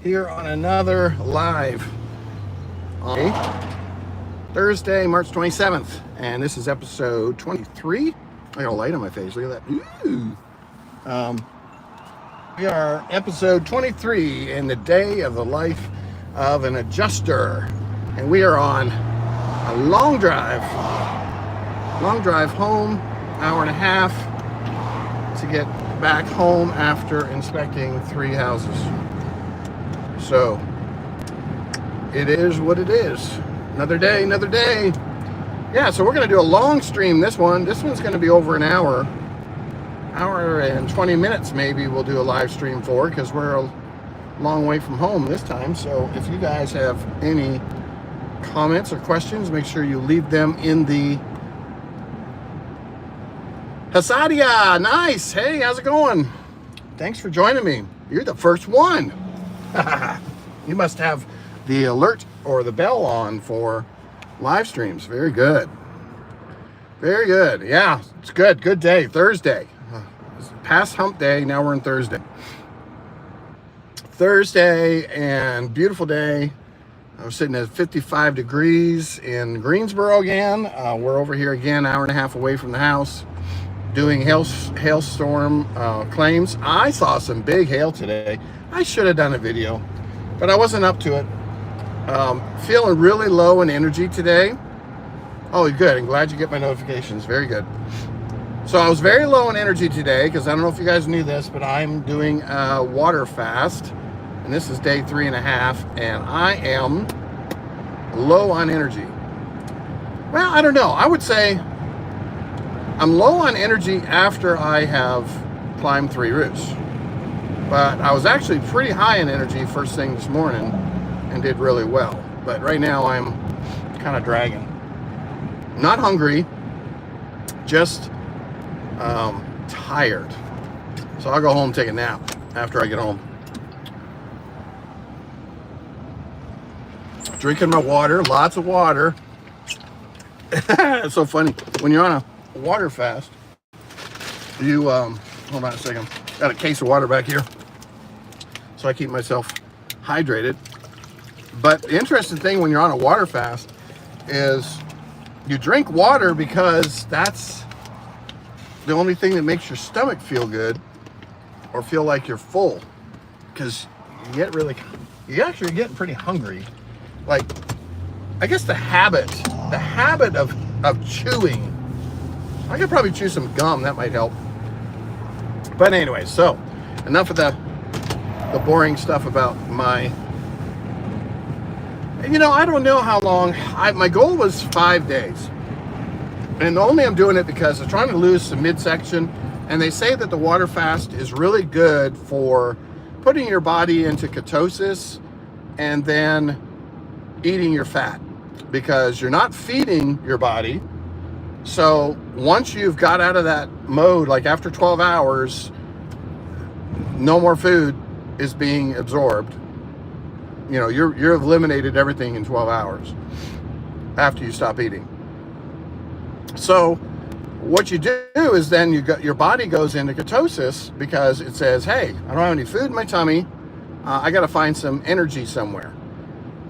here on another live on Thursday, March 27th. And this is episode 23. I got a light on my face. Look at that. Ooh. We are episode 23 in the day of the life of an adjuster. And we are on a long drive home, hour and a half to get back home after inspecting 3 houses. So it is what it is. Another day. Yeah, so we're going to do a long stream this one. This one's going to be over an hour and 20 minutes maybe we'll do a live stream for, because we're a long way from home this time. So if you guys have any comments or questions, make sure you leave them in the Hasadia. Nice. Hey, how's it going? Thanks for joining me. You're the first one. You must have the alert or the bell on for live streams. Very good. Yeah, it's good. Good day. Thursday. It's past hump day. Now we're in Thursday. And beautiful day. I was sitting at 55 degrees in Greensboro again. We're over here again, hour and a half away from the house, doing hailstorm claims. I saw some big hail today. I should have done a video, but I wasn't up to it. Feeling really low in energy today. Oh, good. I'm glad you get my notifications. Very good. So I was very low in energy today because I don't know if you guys knew this, but I'm doing a water fast, and this is day 3.5, and I am low on energy. Well, I don't know. I would say I'm low on energy after I have climbed 3 routes. But I was actually pretty high in energy first thing this morning and did really well. But right now I'm kind of dragging. Not hungry, just tired. So I'll go home and take a nap after I get home. Drinking my water, lots of water. It's so funny. When you're on a water fast, you, hold on a second. Got a case of water back here, so I keep myself hydrated. But the interesting thing when you're on a water fast is you drink water because that's the only thing that makes your stomach feel good or feel like you're full, because you actually get pretty hungry. Like, I guess the habit of chewing. I could probably chew some gum, that might help. But anyway, so enough of the boring stuff about my, I don't know how long. My goal was 5 days. And only I'm doing it because I'm trying to lose some midsection. And they say that the water fast is really good for putting your body into ketosis and then eating your fat, because you're not feeding your body. So once you've got out of that mode, like after 12 hours, no more food is being absorbed. You've eliminated everything in 12 hours after you stop eating. So what you do is then your body goes into ketosis because it says, hey, I don't have any food in my tummy. I got to find some energy somewhere.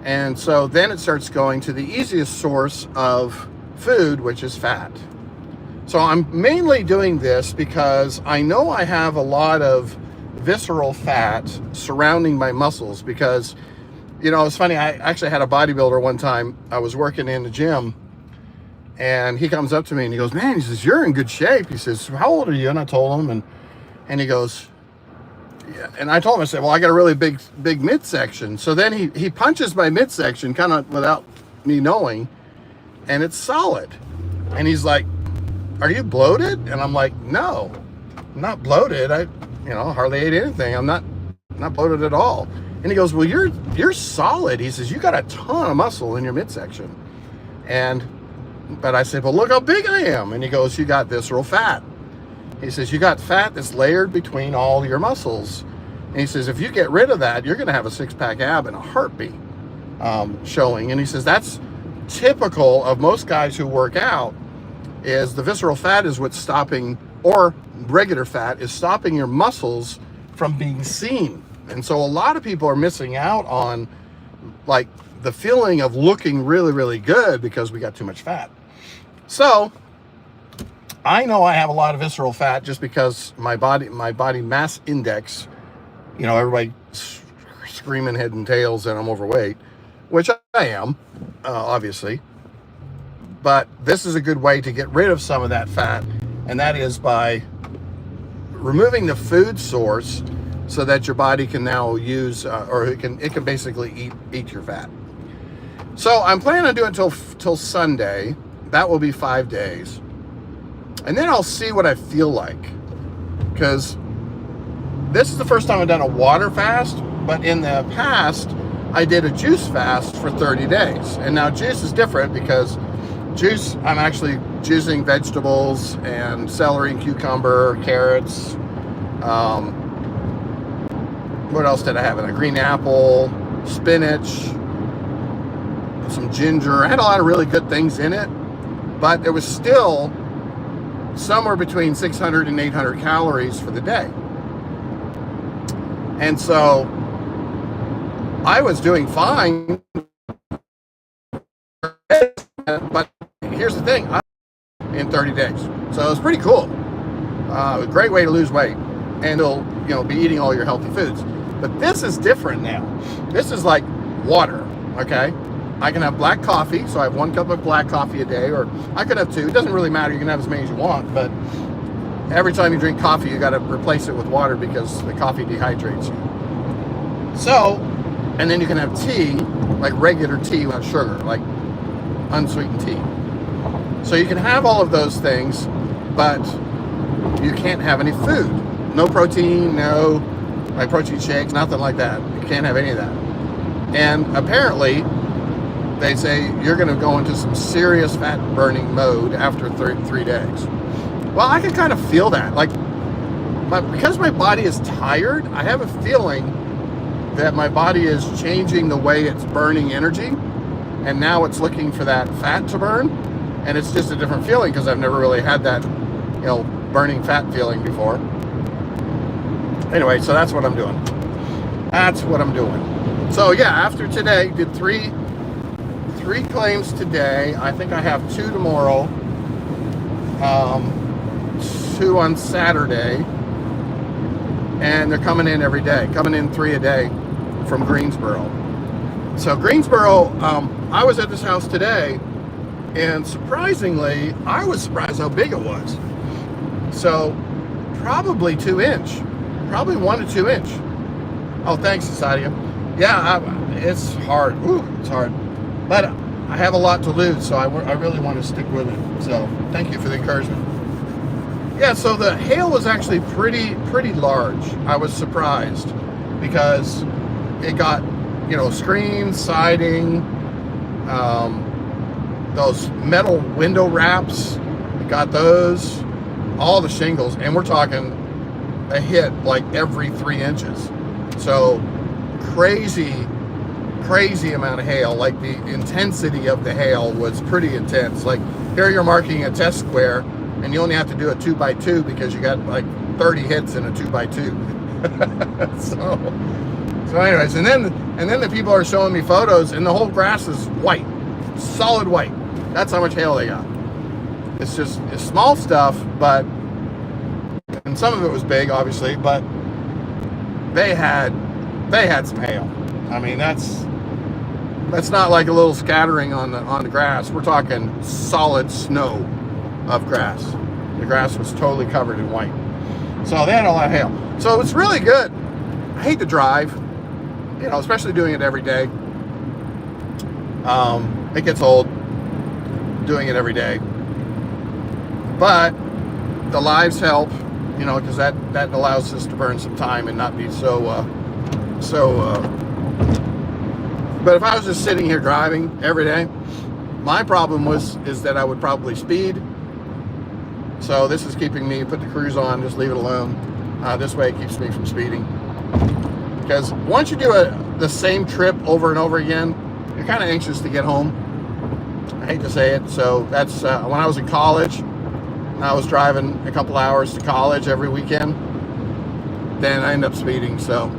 And so then it starts going to the easiest source of food, which is fat. So I'm mainly doing this because I know I have a lot of visceral fat surrounding my muscles, because, it's funny. I actually had a bodybuilder one time. I was working in the gym, and he comes up to me and he goes, man, he says, you're in good shape. He says, how old are you? And I told him, and he goes, yeah. And I told him, I said, well, I got a really big midsection. So then he punches my midsection kind of without me knowing, and it's solid. And he's like, are you bloated? And I'm like, no, I'm not bloated. I hardly ate anything. I'm not bloated at all. And he goes, well, you're solid. He says, you got a ton of muscle in your midsection. But I said, well, look how big I am. And he goes, you got visceral fat. He says, you got fat that's layered between all your muscles. And he says, if you get rid of that, you're going to have a 6-pack ab in a heartbeat showing. And he says, that's typical of most guys who work out, is the visceral fat is what's stopping, or regular fat is stopping your muscles from being seen. And so a lot of people are missing out on like the feeling of looking really, really good because we got too much fat. So I know I have a lot of visceral fat just because my body mass index, everybody screaming head and tails that I'm overweight, which I am, obviously. But this is a good way to get rid of some of that fat, and that is by removing the food source so that your body can now use, or it can basically eat your fat. So I'm planning on doing it till Sunday. That will be 5 days. And then I'll see what I feel like. Because this is the first time I've done a water fast, but in the past, I did a juice fast for 30 days. And now juice is different because juice, I'm actually juicing vegetables and celery, cucumber, carrots. What else did I have in a green apple, spinach, some ginger. I had a lot of really good things in it, but it was still somewhere between 600 and 800 calories for the day. And so I was doing fine, but here's the thing, in 30 days. So it was pretty cool. A great way to lose weight, and you'll be eating all your healthy foods. But this is different now. This is like water, okay? I can have black coffee, so I have 1 cup of black coffee a day, or I could have 2. It doesn't really matter. You can have as many as you want, but every time you drink coffee, you got to replace it with water because the coffee dehydrates you. So, and then you can have tea, like regular tea without sugar, like unsweetened tea. So you can have all of those things, but you can't have any food. No protein, no like protein shakes, nothing like that. You can't have any of that. And apparently, they say you're going to go into some serious fat burning mode after 3 days. Well, I can kind of feel that. Because my body is tired, I have a feeling that my body is changing the way it's burning energy, and now it's looking for that fat to burn, and it's just a different feeling because I've never really had that, burning fat feeling before. Anyway, so that's what I'm doing. So yeah, after today, did three claims today. I think I have 2 tomorrow, 2 on Saturday, and they're coming in every day, coming in 3 a day from Greensboro. So Greensboro, I was at this house today, and surprisingly, I was surprised how big it was. So probably 2 inch, probably 1 to 2 inch. Oh, thanks, Sadia. Yeah, it's hard. It's hard. But I have a lot to lose, so I really want to stick with it. So thank you for the encouragement. Yeah, so the hail was actually pretty large. I was surprised because it got, screens, siding, those metal window wraps. It got those, all the shingles, and we're talking a hit like every 3 inches. So crazy amount of hail. Like the intensity of the hail was pretty intense. Like here you're marking a test square and you only have to do a 2x2 because you got like 30 hits in a 2x2. so anyways, and then the people are showing me photos and the whole grass is white, solid white. That's how much hail they got. It's small stuff, and some of it was big, obviously, but they had some hail. I mean, that's not like a little scattering on the grass. We're talking solid snow of grass. The grass was totally covered in white. So they had a lot of hail. So it was really good. I hate to drive, especially doing it every day. It gets old doing it every day. But the lives help, because that allows us to burn some time and not be but if I was just sitting here driving every day, my problem is that I would probably speed. So this is keeping me, put the cruise on, just leave it alone. This way it keeps me from speeding. Because once you do the same trip over and over again, you're kind of anxious to get home. I hate to say it. So that's when I was in college, I was driving a couple hours to college every weekend. Then I ended up speeding. So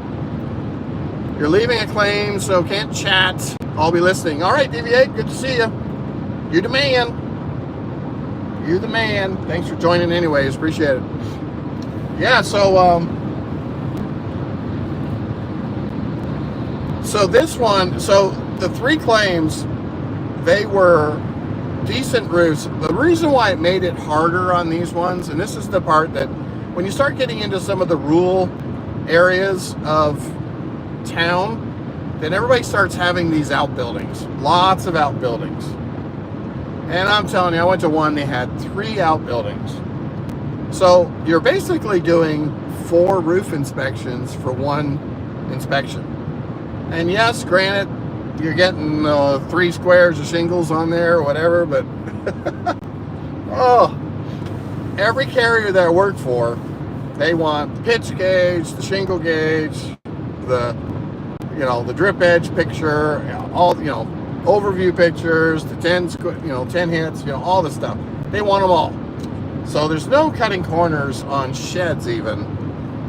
You're leaving a claim, so can't chat. I'll be listening. All right, DV8, good to see you. You the man. You the man. Thanks for joining anyways. Appreciate it. Yeah, so this one, so the 3 claims, they were decent roofs. The reason why it made it harder on these ones, and this is the part that when you start getting into some of the rural areas of town, then everybody starts having these outbuildings, lots of outbuildings. And I'm telling you, I went to one, they had 3 outbuildings. So you're basically doing 4 roof inspections for 1 inspection. And yes, granted, you're getting 3 squares of shingles on there or whatever, but oh, every carrier that I work for, they want the pitch gauge, the shingle gauge, the drip edge picture, all, overview pictures, the 10 hits, all this stuff. They want them all. So there's no cutting corners on sheds even,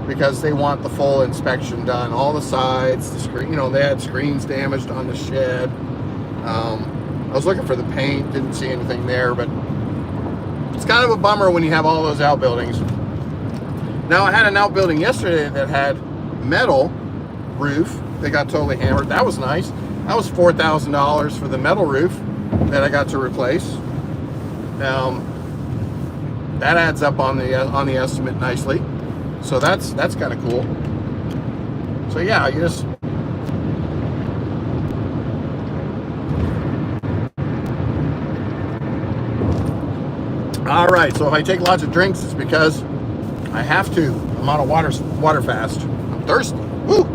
because they want the full inspection done. All the sides, the screen, they had screens damaged on the shed. I was looking for the paint, didn't see anything there, but it's kind of a bummer when you have all those outbuildings. Now, I had an outbuilding yesterday that had metal roof. They got totally hammered. That was nice. That was $4,000 for the metal roof that I got to replace. That adds up on the estimate nicely. So that's kind of cool. So yeah, you just all right. So if I take lots of drinks, it's because I have to. I'm on a water fast. I'm thirsty. Woo!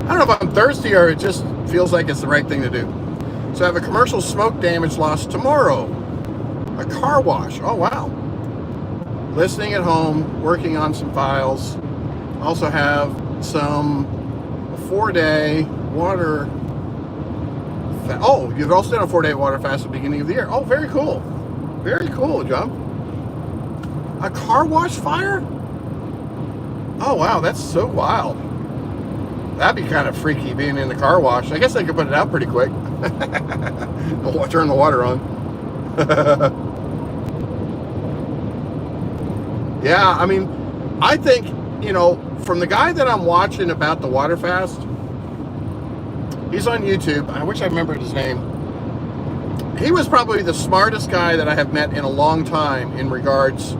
I don't know if I'm thirsty or it just feels like it's the right thing to do. So I have a commercial smoke damage loss tomorrow. A car wash. Oh wow. Listening at home, working on some files. Also have a 4-day water fast. Oh, you've also done a 4-day water fast at the beginning of the year. Oh, very cool. Very cool, John. A car wash fire? Oh, wow, that's so wild. That'd be kind of freaky being in the car wash. I guess I could put it out pretty quick. Turn the water on. Yeah, I mean, I think, from the guy that I'm watching about the water fast, he's on YouTube. I wish I remembered his name. He was probably the smartest guy that I have met in a long time in regards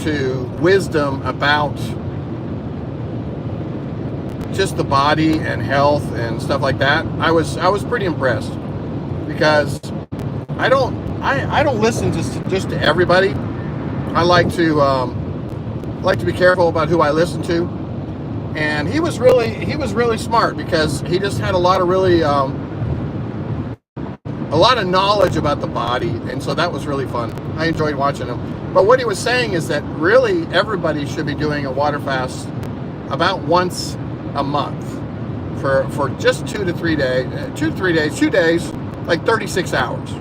to wisdom about just the body and health and stuff like that. I was pretty impressed, because I don't listen just to everybody. I like to be careful about who I listen to, and he was really smart, because he just had a lot of knowledge about the body, and so that was really fun. I enjoyed watching him. But what he was saying is that really everybody should be doing a water fast about once a month for just 2 to 3 days, 2 days, like 36 hours.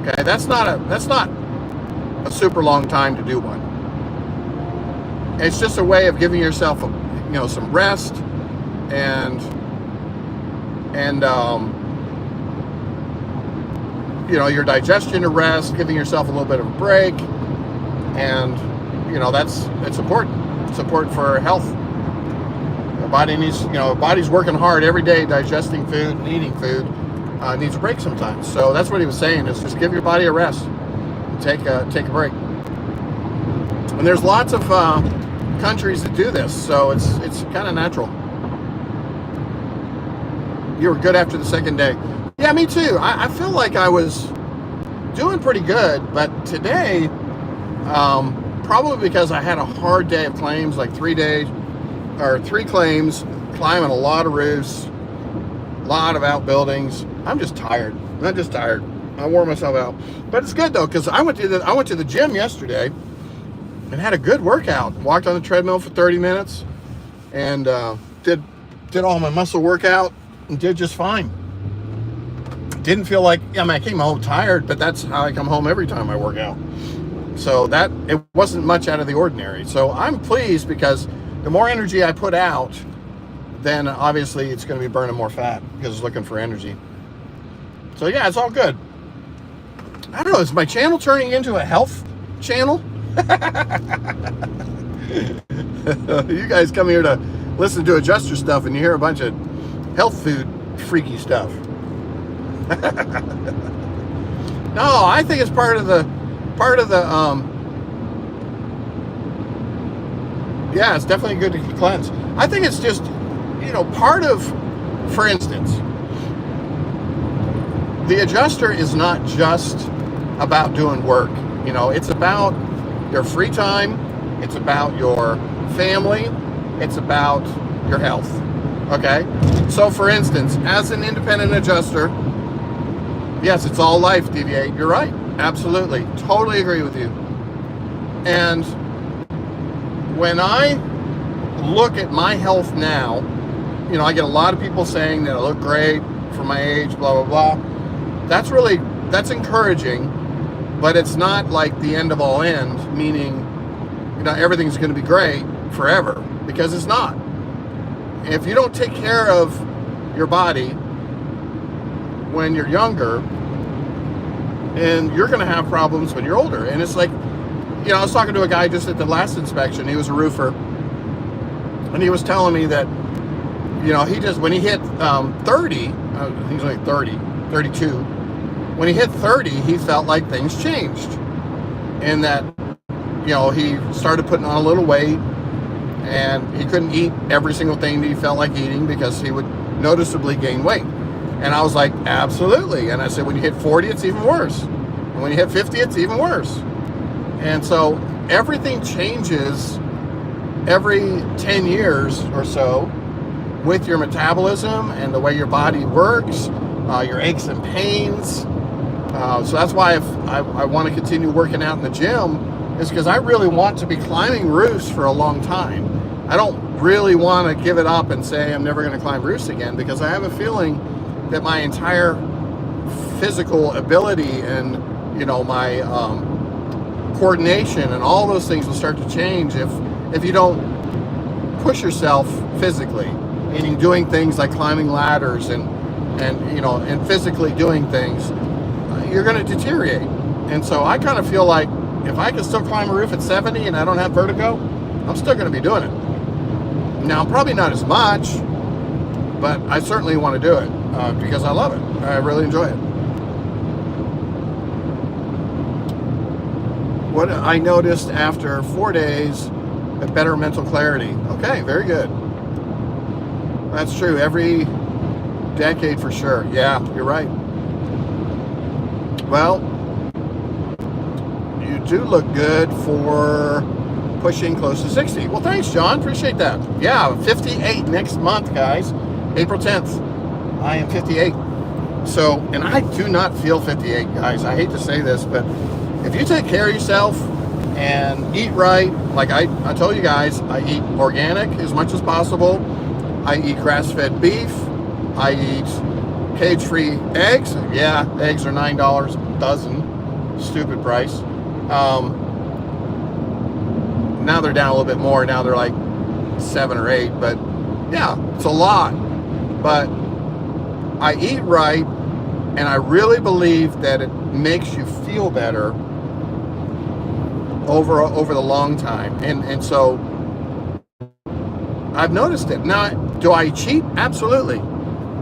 Okay, that's not a super long time to do one. It's just a way of giving yourself some rest and your digestion a rest, giving yourself a little bit of a break, and it's important. It's important for health. The body needs, body's working hard every day digesting food and eating food. Needs a break sometimes. So that's what he was saying, is just give your body a rest. Take a break. And there's lots of countries that do this, so it's kind of natural. You were good after the second day. Yeah, me too. I feel like I was doing pretty good, but today, probably because I had a hard day of claims, like 3 claims, climbing a lot of roofs, a lot of outbuildings. I'm just tired. I wore myself out, but it's good though, because I went to the gym yesterday and had a good workout. Walked on the treadmill for 30 minutes and did all my muscle workout and did just fine. Didn't feel like, I came home tired, but that's how I come home every time I work out. So it wasn't much out of the ordinary. So I'm pleased, because the more energy I put out, then obviously it's going to be burning more fat because it's looking for energy. So yeah, it's all good. I don't know, is my channel turning into a health channel? You guys come here to listen to adjuster stuff and you hear a bunch of health food freaky stuff. No, I think it's part of the yeah, it's definitely good to cleanse. I think it's just, you know, part of, for instance, the adjuster is not just about doing work. You know, it's about your free time, it's about your family, it's about your health. Okay? So for instance, as an independent adjuster, yes, it's all life, Deviate. You're right. Absolutely. Totally agree with you. And when I look at my health now, you know, I get a lot of people saying that I look great for my age, blah, blah, blah. That's encouraging, but it's not like the end of all end, meaning, you know, everything's going to be great forever, because it's not. If you don't take care of your body when you're younger, and you're going to have problems when you're older. And it's like, you know, I was talking to a guy just at the last inspection. He was a roofer, and he was telling me that, you know, he just, when he hit 30, I think he's only 30, 32, when he hit 30, he felt like things changed, and that, you know, he started putting on a little weight, and he couldn't eat every single thing that he felt like eating because he would noticeably gain weight. And I was like, absolutely. And I said, when you hit 40, it's even worse. And when you hit 50, it's even worse. And so everything changes every 10 years or so with your metabolism and the way your body works, your aches and pains. So that's why I want to continue working out in the gym, is because I really want to be climbing roofs for a long time. I don't really want to give it up and say I'm never going to climb roofs again, because I have a feeling that my entire physical ability and, you know, my coordination and all those things will start to change if you don't push yourself physically, meaning doing things like climbing ladders and you know, and physically doing things. You're going to deteriorate. And so I kind of feel like if I can still climb a roof at 70 and I don't have vertigo, I'm still going to be doing it. Now, probably not as much, but I certainly want to do it because I love it. I really enjoy it. What I noticed after 4 days, a better mental clarity. Okay, very good. That's true. Every decade for sure. Yeah, you're right. Well, you do look good for pushing close to 60. Well, thanks, John. Appreciate that. Yeah, 58 next month, guys. April 10th. I am 58. So, and I do not feel 58, guys. I hate to say this, but if you take care of yourself and eat right, like I told you guys, I eat organic as much as possible. I eat grass-fed beef. I eat cage-free eggs. Yeah, eggs are $9 a dozen. Stupid price. Now they're down a little bit more. Now they're like 7 or 8, but yeah, it's a lot. But I eat right, and I really believe that it makes you feel better over the long time. And so I've noticed it. Now, do I cheat? Absolutely.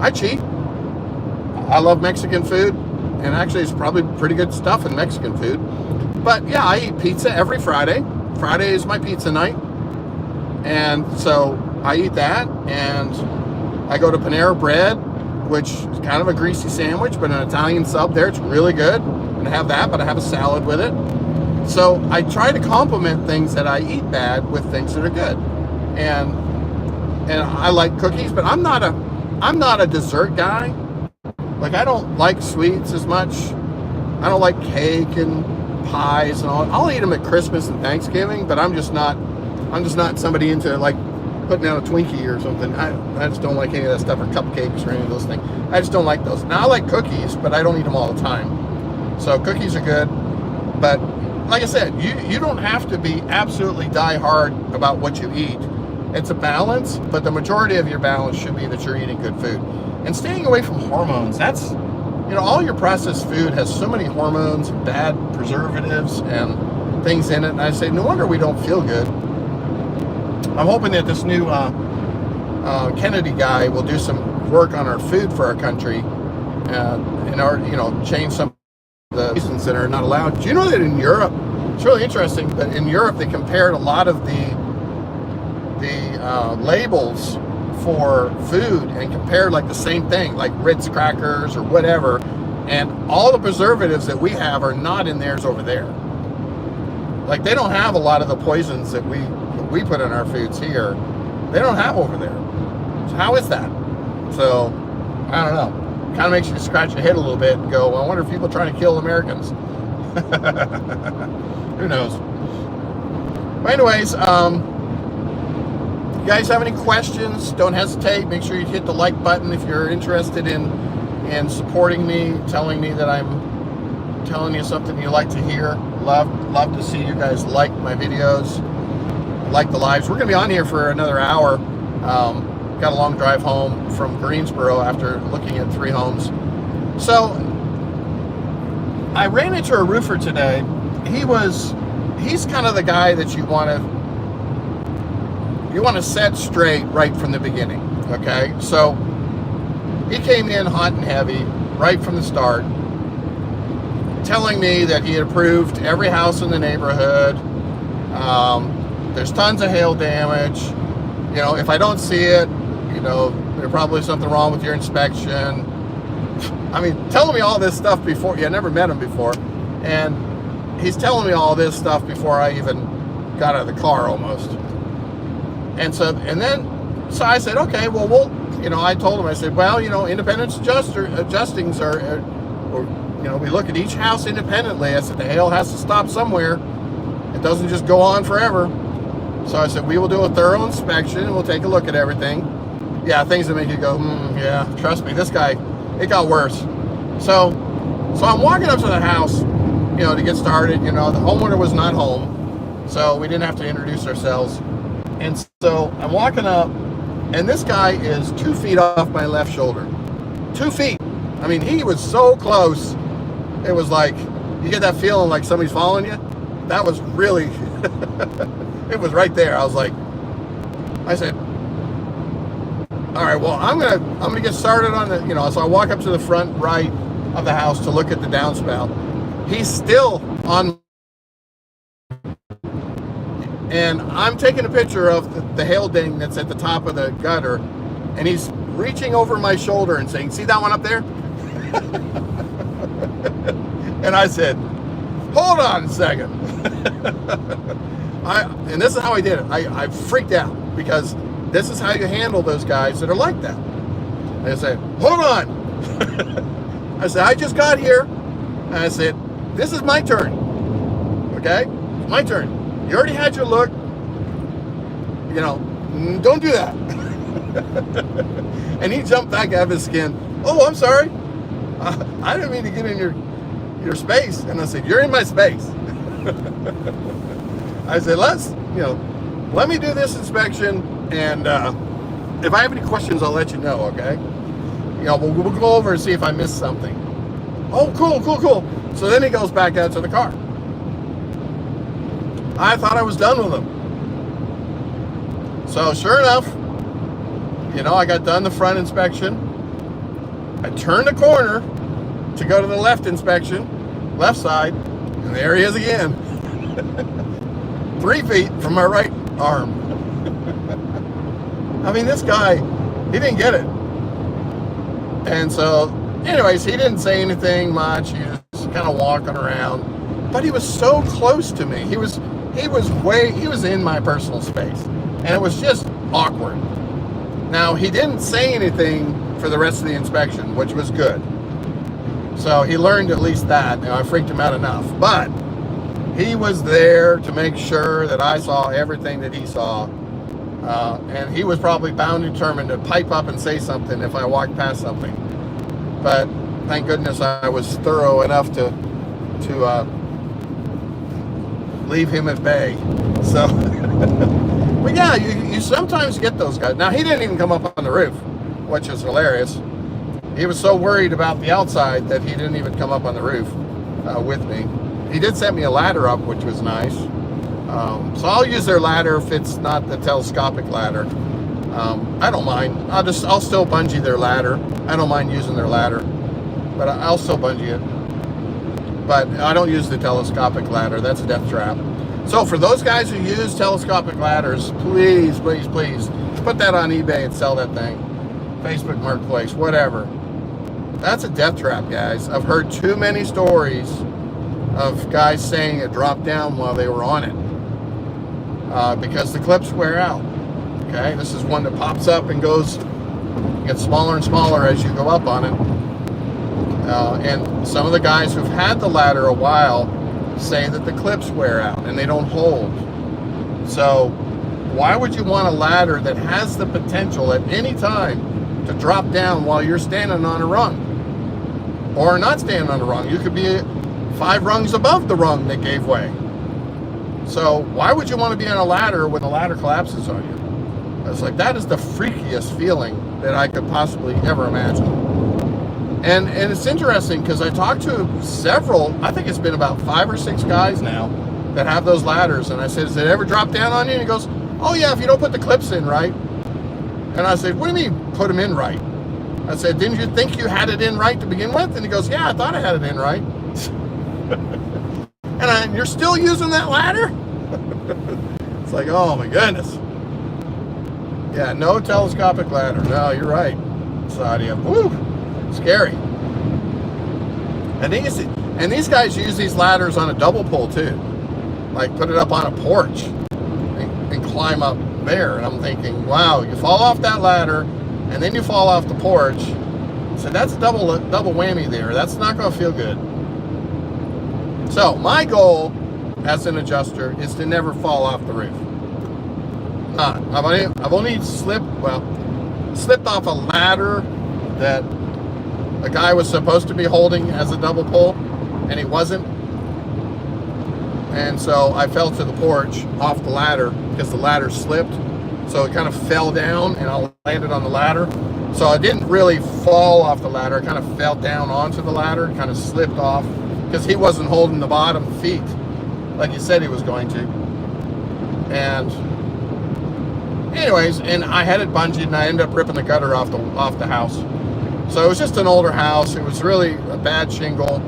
I cheat. I love Mexican food, and actually it's probably pretty good stuff in Mexican food. But yeah, I eat pizza every Friday. Friday is my pizza night. And so I eat that, and I go to Panera Bread, which is kind of a greasy sandwich, but an Italian sub there. It's really good. And I have that, but I have a salad with it. So I try to complement things that I eat bad with things that are good. And I like cookies, but I'm not a dessert guy. Like, I don't like sweets as much. I don't like cake and pies and all. I'll eat them at Christmas and Thanksgiving, but I'm just not somebody into like putting out a Twinkie or something. I just don't like any of that stuff, or cupcakes or any of those things. I just don't like those. Now, I like cookies, but I don't eat them all the time. So cookies are good, but like I said, you don't have to be absolutely die hard about what you eat. It's a balance, but the majority of your balance should be that you're eating good food. And staying away from hormones, that's, you know, all your processed food has so many hormones, bad preservatives, and things in it. And I say, no wonder we don't feel good. I'm hoping that this new Kennedy guy will do some work on our food for our country, in order, you know, change some of the reasons that are not allowed. Do you know that in Europe, it's really interesting, but in Europe they compared a lot of the labels for food and compared like the same thing, like Ritz crackers or whatever, and all the preservatives that we have are not in theirs over there. Like, they don't have a lot of the poisons that we put in our foods here. They don't have over there. So how is that? So I don't know. Kind of makes you scratch your head a little bit and go, well, I wonder if people are trying to kill Americans. Who knows? But anyways, you guys have any questions, don't hesitate. Make sure you hit the like button if you're interested in supporting me, telling me that I'm telling you something you like to hear. Love to see you guys like my videos, like the lives. We're going to be on here for another hour. Got a long drive home from Greensboro after looking at 3 homes. So I ran into a roofer today. He's kind of the guy that you want to set straight right from the beginning. Okay, so he came in hot and heavy right from the start, telling me that he had approved every house in the neighborhood. There's tons of hail damage. You know, if I don't see it, you know, there's probably something wrong with your inspection. I mean, telling me all this stuff before, I never met him before, and he's telling me all this stuff before I even got out of the car almost. And so I said, okay, well, you know, I told him, I said, well, you know, independent adjustings are, you know, we look at each house independently. I said, the hail has to stop somewhere. It doesn't just go on forever. So I said, we will do a thorough inspection and we'll take a look at everything. Yeah, things that make you go, yeah, trust me, this guy, it got worse. So I'm walking up to the house, you know, to get started. You know, the homeowner was not home, so we didn't have to introduce ourselves. And so I'm walking up, and this guy is 2 feet off my left shoulder. 2 feet. I mean, he was so close. It was like, you get that feeling like somebody's following you. That was really, it was right there. I was like, I said, all right, well, I'm gonna get started on the, you know, so I walk up to the front right of the house to look at the downspout. He's still on, and I'm taking a picture of the hail ding that's at the top of the gutter, and he's reaching over my shoulder and saying, see that one up there? And I said, hold on a second. And this is how I did it. I freaked out, because this is how you handle those guys that are like that. I said, hold on. I said, I just got here. And I said, this is my turn. Okay? My turn. You already had your look. You know, don't do that. And he jumped back out of his skin. Oh, I'm sorry. I didn't mean to get in your space. And I said, you're in my space. I said, let me do this inspection. And if I have any questions, I'll let you know, okay? You know, we'll go over and see if I missed something. Oh, cool. So then he goes back out to the car. I thought I was done with him. So sure enough, you know, I got done the front inspection. I turned the corner to go to the left inspection, left side, and there he is again. 3 feet from my right arm. I mean, this guy, he didn't get it. And so, anyways, he didn't say anything much. He just kind of walking around. But he was so close to me. He was in my personal space. And it was just awkward. Now, he didn't say anything for the rest of the inspection, which was good. So he learned at least that. You know, I freaked him out enough. But he was there to make sure that I saw everything that he saw. And he was probably bound and determined to pipe up and say something if I walked past something. But thank goodness I was thorough enough to leave him at bay. So But yeah, you sometimes get those guys. Now, he didn't even come up on the roof, which is hilarious. He was so worried about the outside that he didn't even come up on the roof with me. He did set me a ladder up, which was nice. So I'll use their ladder if it's not the telescopic ladder. I don't mind. I'll still bungee their ladder. I don't mind using their ladder, but I'll still bungee it. But I don't use the telescopic ladder. That's a death trap. So for those guys who use telescopic ladders, please, please, please put that on eBay and sell that thing. Facebook Marketplace, whatever. That's a death trap, guys. I've heard too many stories of guys saying it dropped down while they were on it because the clips wear out. Okay, this is one that pops up and gets smaller and smaller as you go up on it. And some of the guys who've had the ladder a while say that the clips wear out and they don't hold. So why would you want a ladder that has the potential at any time to drop down while you're standing on a rung? Or not standing on a rung. You could be 5 rungs above the rung that gave way. So why would you want to be on a ladder when the ladder collapses on you? It's like, that is the freakiest feeling that I could possibly ever imagine. And it's interesting because I talked to several, I think it's been about 5 or 6 guys now that have those ladders. And I said, has it ever dropped down on you? And he goes, oh yeah, if you don't put the clips in right. And I said, what do you mean put them in right? I said, didn't you think you had it in right to begin with? And he goes, yeah, I thought I had it in right. And you're still using that ladder? It's like, oh my goodness. Yeah, no telescopic ladder. No, you're right, Sadia. Woo, scary. And these guys use these ladders on a double pull too. Like put it up on a porch and climb up there. And I'm thinking, wow, you fall off that ladder and then you fall off the porch. So that's a double whammy there. That's not going to feel good. So my goal as an adjuster is to never fall off the roof. I've only slipped off a ladder that a guy was supposed to be holding as a double pull, and he wasn't. And so I fell to the porch off the ladder because the ladder slipped. So it kind of fell down and I landed on the ladder. So I didn't really fall off the ladder. I kind of fell down onto the ladder, kind of slipped off because he wasn't holding the bottom feet like he said he was going to. And anyways, and I had it bungeed and I ended up ripping the gutter off the house. So it was just an older house. It was really a bad shingle.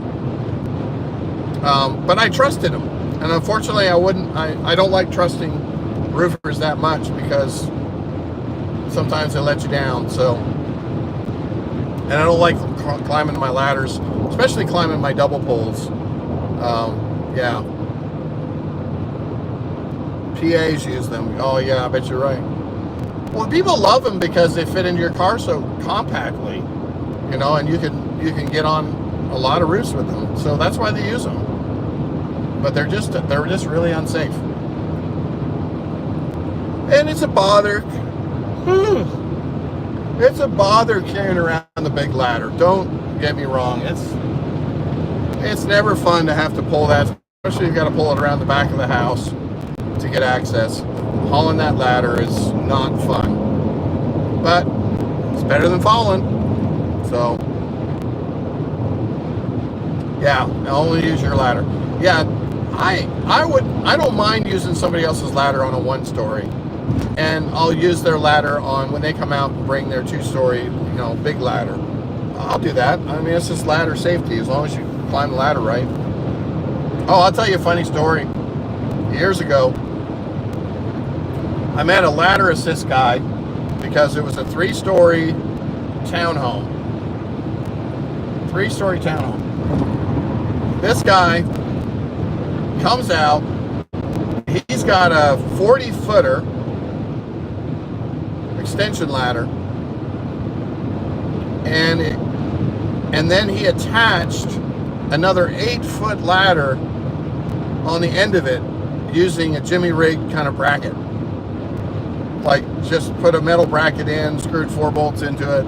But I trusted him. And unfortunately I don't like trusting roofers that much because sometimes they let you down. So, and I don't like climbing my ladders, especially climbing my double pulls. Yeah. PAs use them. Oh yeah, I bet you're right. Well, people love them because they fit into your car so compactly, you know, and you can get on a lot of roofs with them. So that's why they use them. But they're just really unsafe. And it's a bother. It's a bother carrying around the big ladder. Don't get me wrong. It's never fun to have to pull that, especially you got to pull it around the back of the house to get access. Hauling that ladder is not fun, but it's better than falling. So yeah, only use your ladder. Yeah, I don't mind using somebody else's ladder on a 1-story, and I'll use their ladder on when they come out and bring their 2-story, big ladder. I'll do that. I mean, it's just ladder safety as long as you climb the ladder right. Oh, I'll tell you a funny story. Years ago, I met a ladder assist guy because it was a 3-story townhome. 3-story townhome. This guy comes out. He's got a 40-footer extension ladder, and then he attached another 8-foot ladder on the end of it using a jimmy rig kind of bracket. Like, just put a metal bracket in, screwed 4 bolts into it,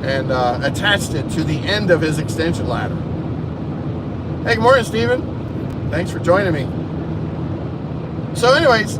and attached it to the end of his extension ladder. Hey, good morning, Steven. Thanks for joining me. So anyways,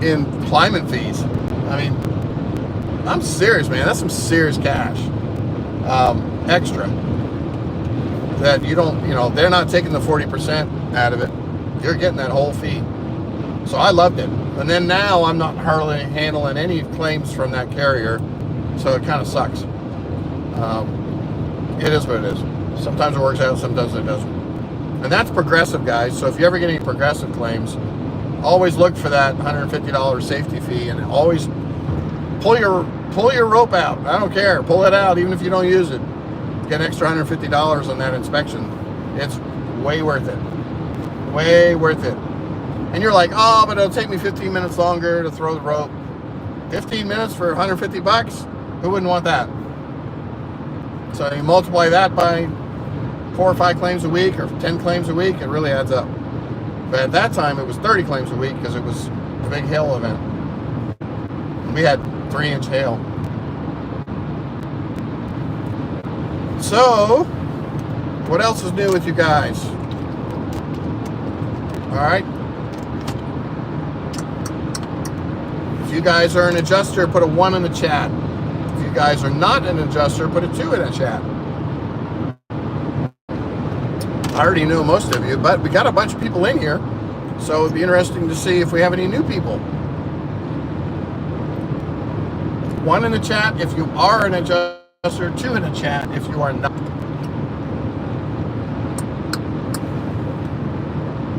in climbing fees. I mean, I'm serious, man. That's some serious cash, extra, that you don't, they're not taking the 40% out of it. You're getting that whole fee. So I loved it. And then now I'm not hardly handling any claims from that carrier, so it kind of sucks. It is what it is. Sometimes it works out, sometimes it doesn't. And that's Progressive, guys. So if you ever get any Progressive claims, always look for that $150 safety fee, and always pull your rope out. I don't care. Pull it out, even if you don't use it. Get an extra $150 on that inspection. It's way worth it. Way worth it. And you're like, oh, but it'll take me 15 minutes longer to throw the rope. 15 minutes for $150? Who wouldn't want that? So you multiply that by 4 or 5 claims a week or 10 claims a week, it really adds up. But at that time, it was 30 claims a week because it was a big hail event. We had 3-inch hail. So, what else is new with you guys? All right. If you guys are an adjuster, put a 1 in the chat. If you guys are not an adjuster, put a 2 in the chat. I already know most of you, but we got a bunch of people in here, so it'd be interesting to see if we have any new people. 1 in the chat if you are an adjuster, 2 in the chat if you are not.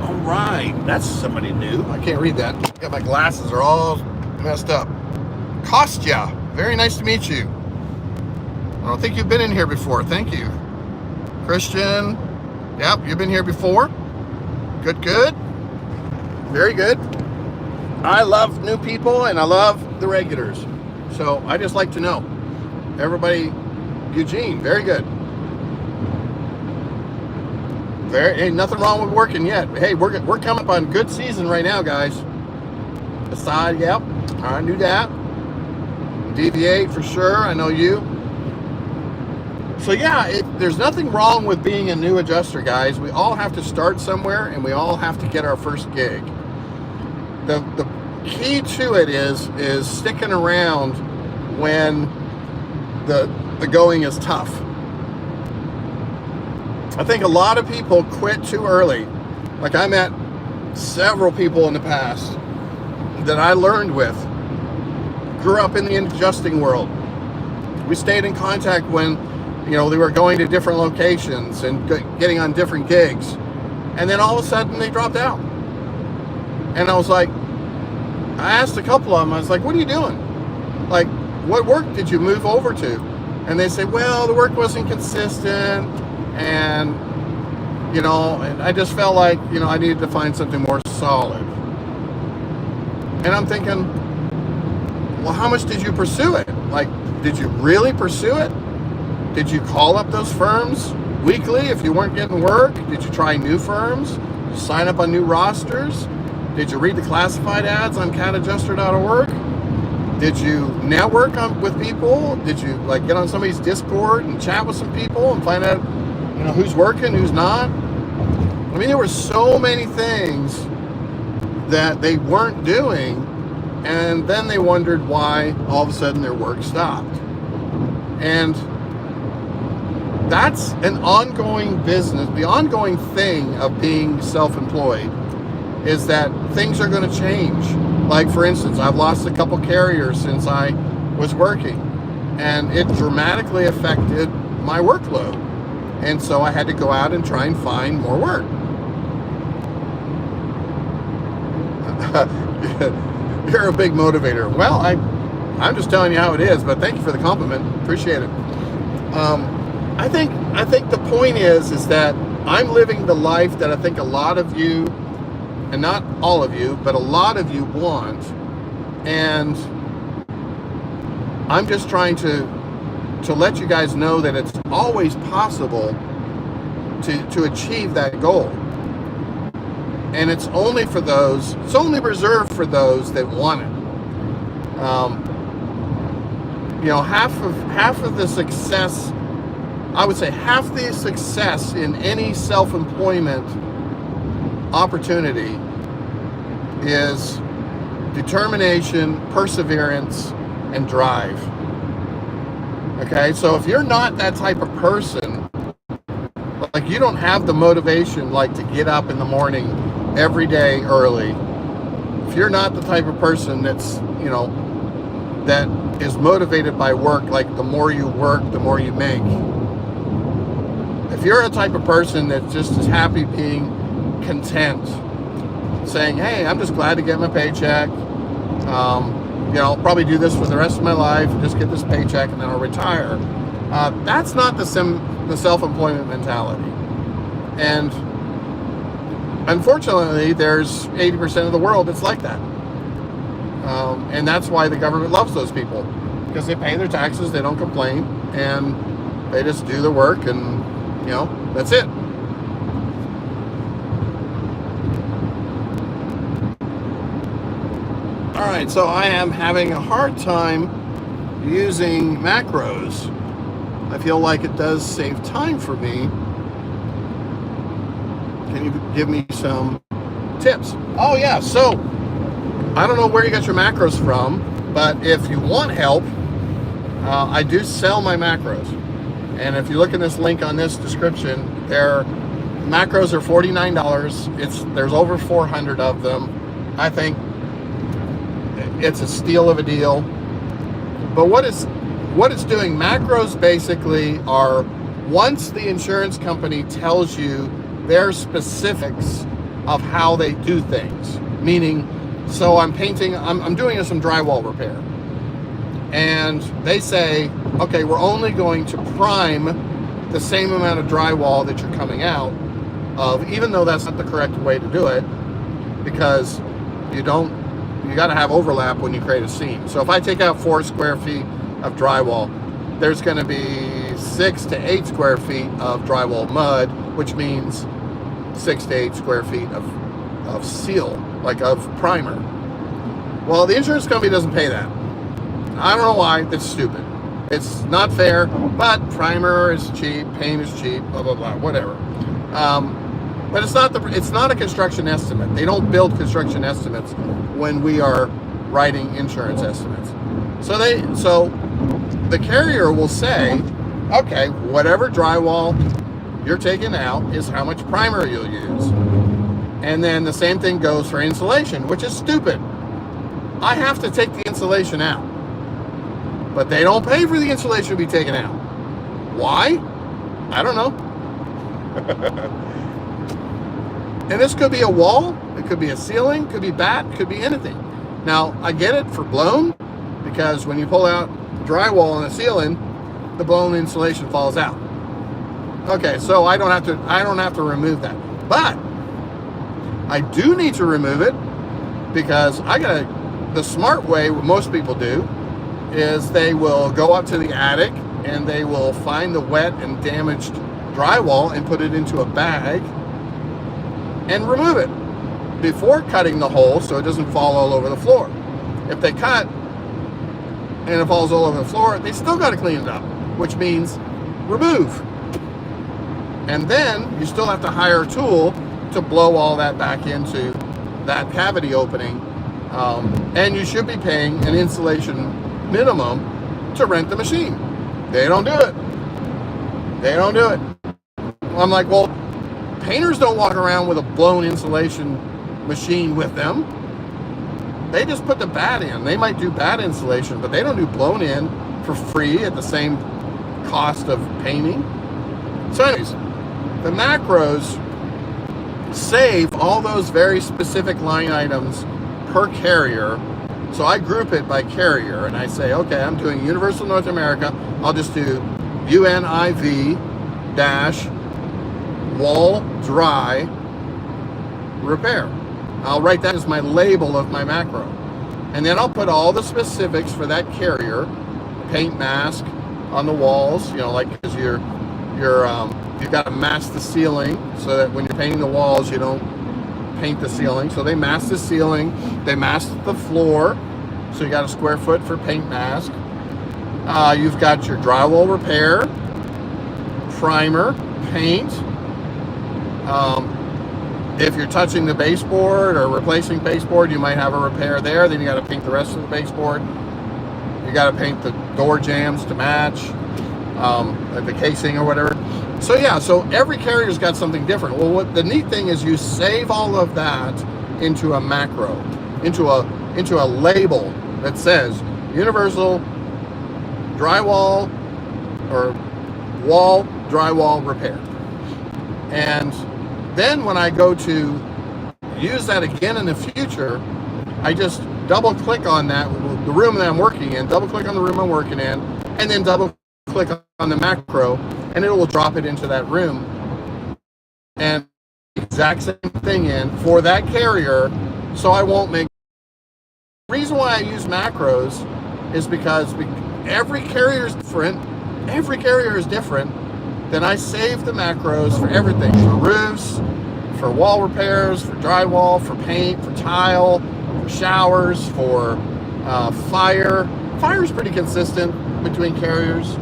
All right, that's somebody new. I can't read that. Got my glasses are all messed up. Kostya, very nice to meet you. I don't think you've been in here before. Thank you. Christian, yep, you've been here before. Good, good. Very good. I love new people and I love the regulars. So I just like to know. Everybody, Eugene, very good. Ain't nothing wrong with working yet. Hey, we're coming up on good season right now, guys. Aside, yep, I knew that. Deviate for sure, I know you. So yeah, there's nothing wrong with being a new adjuster, guys. We all have to start somewhere, and we all have to get our first gig. The key to it is sticking around when the going is tough. I think a lot of people quit too early. Like I met several people in the past that I learned with, grew up in the adjusting world. We stayed in contact when, they were going to different locations and getting on different gigs. And then all of a sudden they dropped out. And I was like, I asked a couple of them, I was like, what are you doing? Like, what work did you move over to? And they said, well, the work wasn't consistent. And, and I just felt like, I needed to find something more solid. And I'm thinking, well, how much did you pursue it? Like, did you really pursue it? Did you call up those firms weekly if you weren't getting work? Did you try new firms? Sign up on new rosters? Did you read the classified ads on catadjuster.org? Did you network with people? Did you get on somebody's Discord and chat with some people and find out, who's working, who's not? I mean, there were so many things that they weren't doing, and then they wondered why all of a sudden their work stopped. And that's an ongoing business. The ongoing thing of being self-employed is that things are going to change. Like, for instance, I've lost a couple carriers since I was working, and it dramatically affected my workload. And so I had to go out and try and find more work. You're a big motivator. Well, I'm just telling you how it is, but thank you for the compliment. Appreciate it. I think the point is that I'm living the life that I think a lot of you, and not all of you, but a lot of you want. And I'm just trying to let you guys know that it's always possible to achieve that goal. And it's only reserved for those that want it. Half of the success, I would say half the success in any self-employment opportunity is determination, perseverance, and drive. Okay, so if you're not that type of person, like you don't have the motivation like to get up in the morning every day early, if you're not the type of person that's, that is motivated by work, like the more you work, the more you make. If you're a type of person that just is happy being content, saying, hey, I'm just glad to get my paycheck, I'll probably do this for the rest of my life, just get this paycheck and then I'll retire. That's not the self-employment mentality. And unfortunately, there's 80% of the world that's like that. And that's why the government loves those people, because they pay their taxes, they don't complain, and they just do the work, and that's it. All right, so I am having a hard time using macros. I feel like it does save time for me. Can you give me some tips? Oh yeah, so I don't know where you got your macros from, but if you want help, I do sell my macros. And if you look in this link on this description, their macros are $49. There's over 400 of them. I think it's a steal of a deal. But what it's doing, macros basically are, once the insurance company tells you their specifics of how they do things, meaning, so I'm doing some drywall repair, and they say, okay, we're only going to prime the same amount of drywall that you're coming out of, even though that's not the correct way to do it, because you got to have overlap when you create a seam. So if I take out 4 square feet of drywall, there's going to be 6 to 8 square feet of drywall mud, which means 6 to 8 square feet of seal, like of primer. Well, the insurance company doesn't pay that. I don't know why. That's stupid. It's not fair, but primer is cheap, paint is cheap, blah, blah, blah, whatever. But it's not a construction estimate. They don't build construction estimates when we are writing insurance estimates. So the carrier will say, okay, whatever drywall you're taking out is how much primer you'll use. And then the same thing goes for insulation, which is stupid. I have to take the insulation out, but they don't pay for the insulation to be taken out. Why? I don't know. And this could be a wall, it could be a ceiling, could be bat, could be anything. Now, I get it for blown, because when you pull out drywall on a ceiling, the blown insulation falls out. Okay, so I don't have to remove that. But I do need to remove it, because the smart way, what most people do, is they will go up to the attic and they will find the wet and damaged drywall and put it into a bag and remove it before cutting the hole so it doesn't fall all over the floor. If they cut and it falls all over the floor, they still got to clean it up, which means remove. And then you still have to hire a tool to blow all that back into that cavity opening. And you should be paying an insulation minimum to rent the machine. They don't do it. They don't do it. I'm like, well, painters don't walk around with a blown insulation machine with them. They just put the bat in. They might do bat insulation, but they don't do blown in for free at the same cost of painting. So anyways, the macros save all those very specific line items per carrier. So I group it by carrier, and I say, okay, I'm doing Universal North America. I'll just do UNIV dash wall dry repair. I'll write that as my label of my macro. And then I'll put all the specifics for that carrier, paint mask on the walls, like, because you've got to mask the ceiling so that when you're painting the walls, you don't paint the ceiling. So they mask the ceiling, they mask the floor, so you got a square foot for paint mask. You've got your drywall repair, primer, paint, If you're touching the baseboard or replacing baseboard, you might have a repair there. Then you got to paint the rest of the baseboard. You got to paint the door jambs to match, like the casing or whatever. So yeah, so every carrier's got something different. Well, what the neat thing is, you save all of that into a macro, into a label that says universal drywall or wall drywall repair. And then when I go to use that again in the future, I just double click on that, the room that I'm working in, double click on the room I'm working in, and then double click on the macro, and it will drop it into that room. And exact same thing in for that carrier, so I won't make. The reason why I use macros is because every carrier is different. Every carrier is different. Then I save the macros for everything, for roofs, for wall repairs, for drywall, for paint, for tile, for showers, for fire. Fire is pretty consistent between carriers.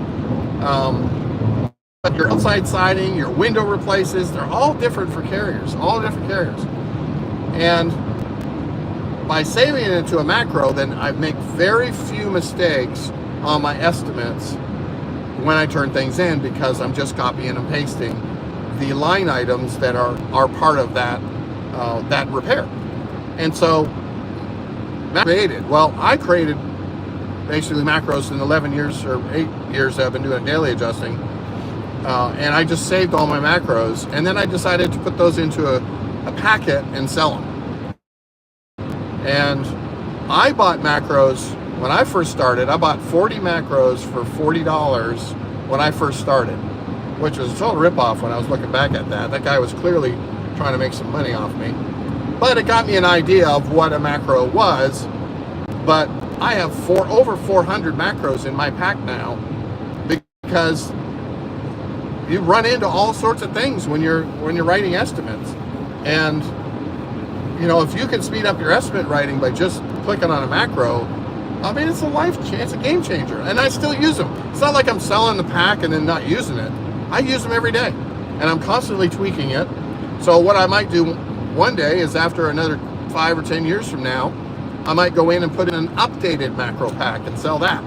But your outside siding, your window replaces, they're all different for carriers, all different carriers. And by saving it into a macro, then I make very few mistakes on my estimates when I turn things in, because I'm just copying and pasting the line items that are part of that that repair. And so I created basically macros in 11 years or 8 years that I've been doing daily adjusting, and I just saved all my macros, and then I decided to put those into a packet and sell them. And I bought macros when I first started. I bought 40 macros for $40 when I first started, which was a total ripoff when I was looking back at that. That guy was clearly trying to make some money off me. But it got me an idea of what a macro was. But I have over 400 macros in my pack now, because you run into all sorts of things when you're writing estimates. And you know, if you can speed up your estimate writing by just clicking on a macro, I mean, it's a game changer. And I still use them. It's not like I'm selling the pack and then not using it. I use them every day, and I'm constantly tweaking it. So what I might do one day is, after another 5 or 10 years from now, I might go in and put in an updated macro pack and sell that,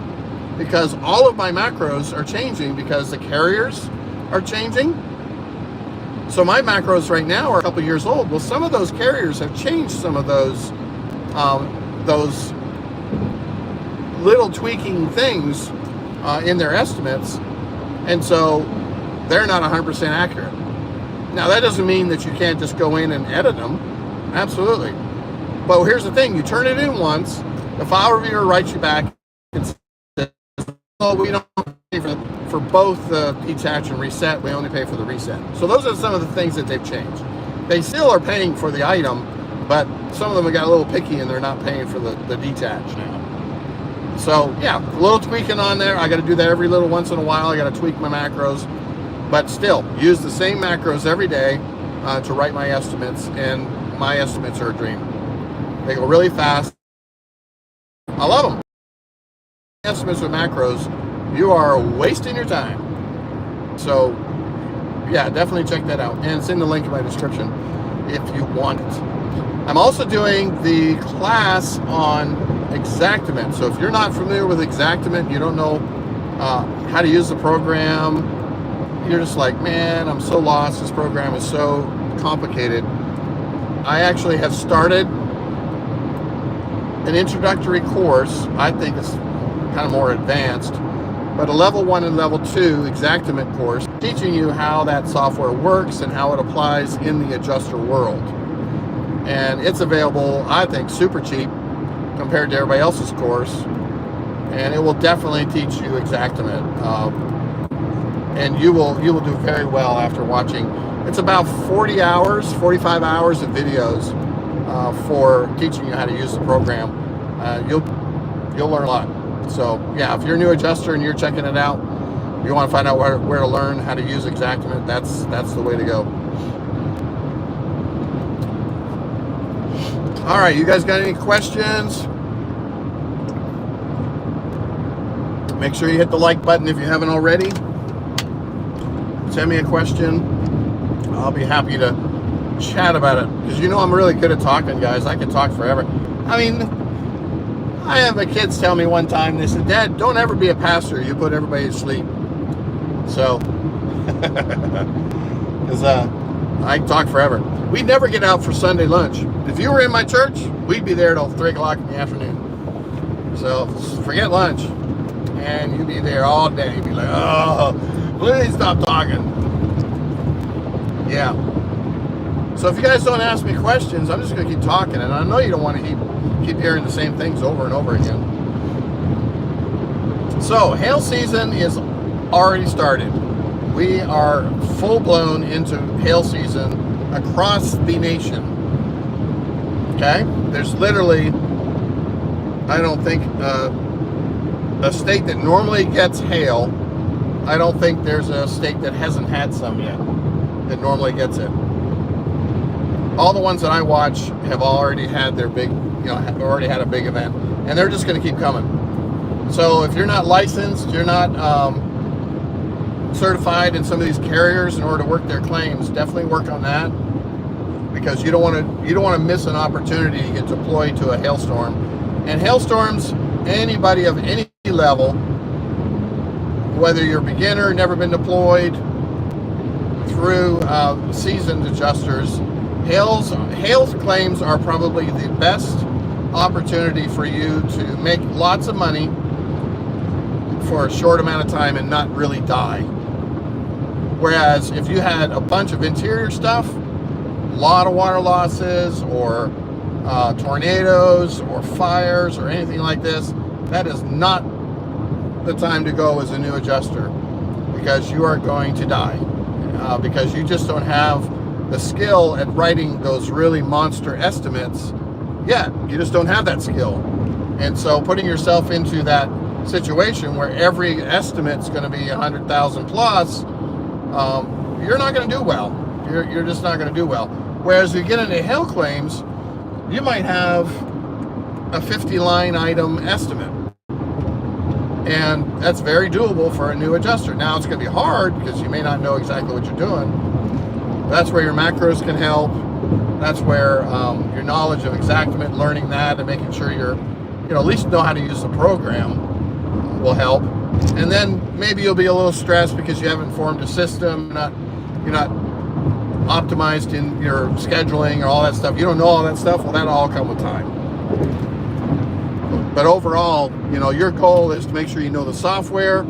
because all of my macros are changing because the carriers are changing. So my macros right now are a couple years old. Well, some of those carriers have changed some of those little tweaking things in their estimates, and so they're not 100% accurate. Now, that doesn't mean that you can't just go in and edit them. Absolutely. But here's the thing. You turn it in once, the file reviewer writes you back and says, oh, we don't pay for both the detach and reset. We only pay for the reset. So those are some of the things that they've changed. They still are paying for the item, but some of them have got a little picky and they're not paying for the detach now. So yeah, a little tweaking on there. I got to do that every little once in a while. I got to tweak my macros, but still use the same macros every day to write my estimates, and my estimates are a dream. They go really fast. I love them. Estimates with macros, you are wasting your time. So yeah, definitely check that out, and it's in the link in my description if you want it. I'm also doing the class on Xactimate. So if you're not familiar with Xactimate, you don't know how to use the program, you're just like, man, I'm so lost, this program is so complicated. I actually have started an introductory course. I think it's kind of more advanced, but a level 1 and level 2 Xactimate course teaching you how that software works and how it applies in the adjuster world. And it's available, I think, super cheap compared to everybody else's course, and it will definitely teach you Xactimate, and you will do very well after watching. It's about 45 hours of videos for teaching you how to use the program. You'll learn a lot. So yeah, if you're a new adjuster and you're checking it out, you want to find out where to learn how to use Xactimate, that's the way to go. All right, you guys got any questions? Make sure you hit the like button if you haven't already. Send me a question. I'll be happy to chat about it, because you know I'm really good at talking, guys. I can talk forever. I mean, I had my kids tell me one time, they said, Dad, don't ever be a pastor. You put everybody to sleep. So, because I can talk forever. We'd never get out for Sunday lunch. If you were in my church, we'd be there till 3 o'clock in the afternoon. So forget lunch. And you'd be there all day. You'd be like, oh, please stop talking. Yeah. So if you guys don't ask me questions, I'm just going to keep talking. And I know you don't want to keep hearing the same things over and over again. So hail season is already started. We are full-blown into hail season across the nation. Okay? There's literally, I don't think, a state that normally gets hail. I don't think there's a state that hasn't had some yet that normally gets it. All the ones that I watch have already had their big, have already had a big event, and they're just going to keep coming. So if you're not licensed, you're not certified in some of these carriers in order to work their claims, definitely work on that, because you don't want to miss an opportunity to get deployed to a hailstorm. And hailstorms, anybody of any level, whether you're a beginner, never been deployed, through seasoned adjusters, hail claims are probably the best opportunity for you to make lots of money for a short amount of time and not really die. Whereas if you had a bunch of interior stuff, a lot of water losses, or tornadoes or fires or anything like this, that is not the time to go as a new adjuster, because you are going to die, because you just don't have the skill at writing those really monster estimates yet. You just don't have that skill. And so putting yourself into that situation where every estimate's going to be 100,000 plus, you're not going to do well. You're just not going to do well. Whereas you get into hail claims, you might have a 50-line item estimate, and that's very doable for a new adjuster. Now it's going to be hard because you may not know exactly what you're doing. That's where your macros can help. That's where your knowledge of Xactimate, learning that and making sure you're, at least know how to use the program will help. And then maybe you'll be a little stressed because you haven't formed a system, you're not optimized in your scheduling or all that stuff. You don't know all that stuff. Well, that'll all come with time. But overall, your goal is to make sure you know the software,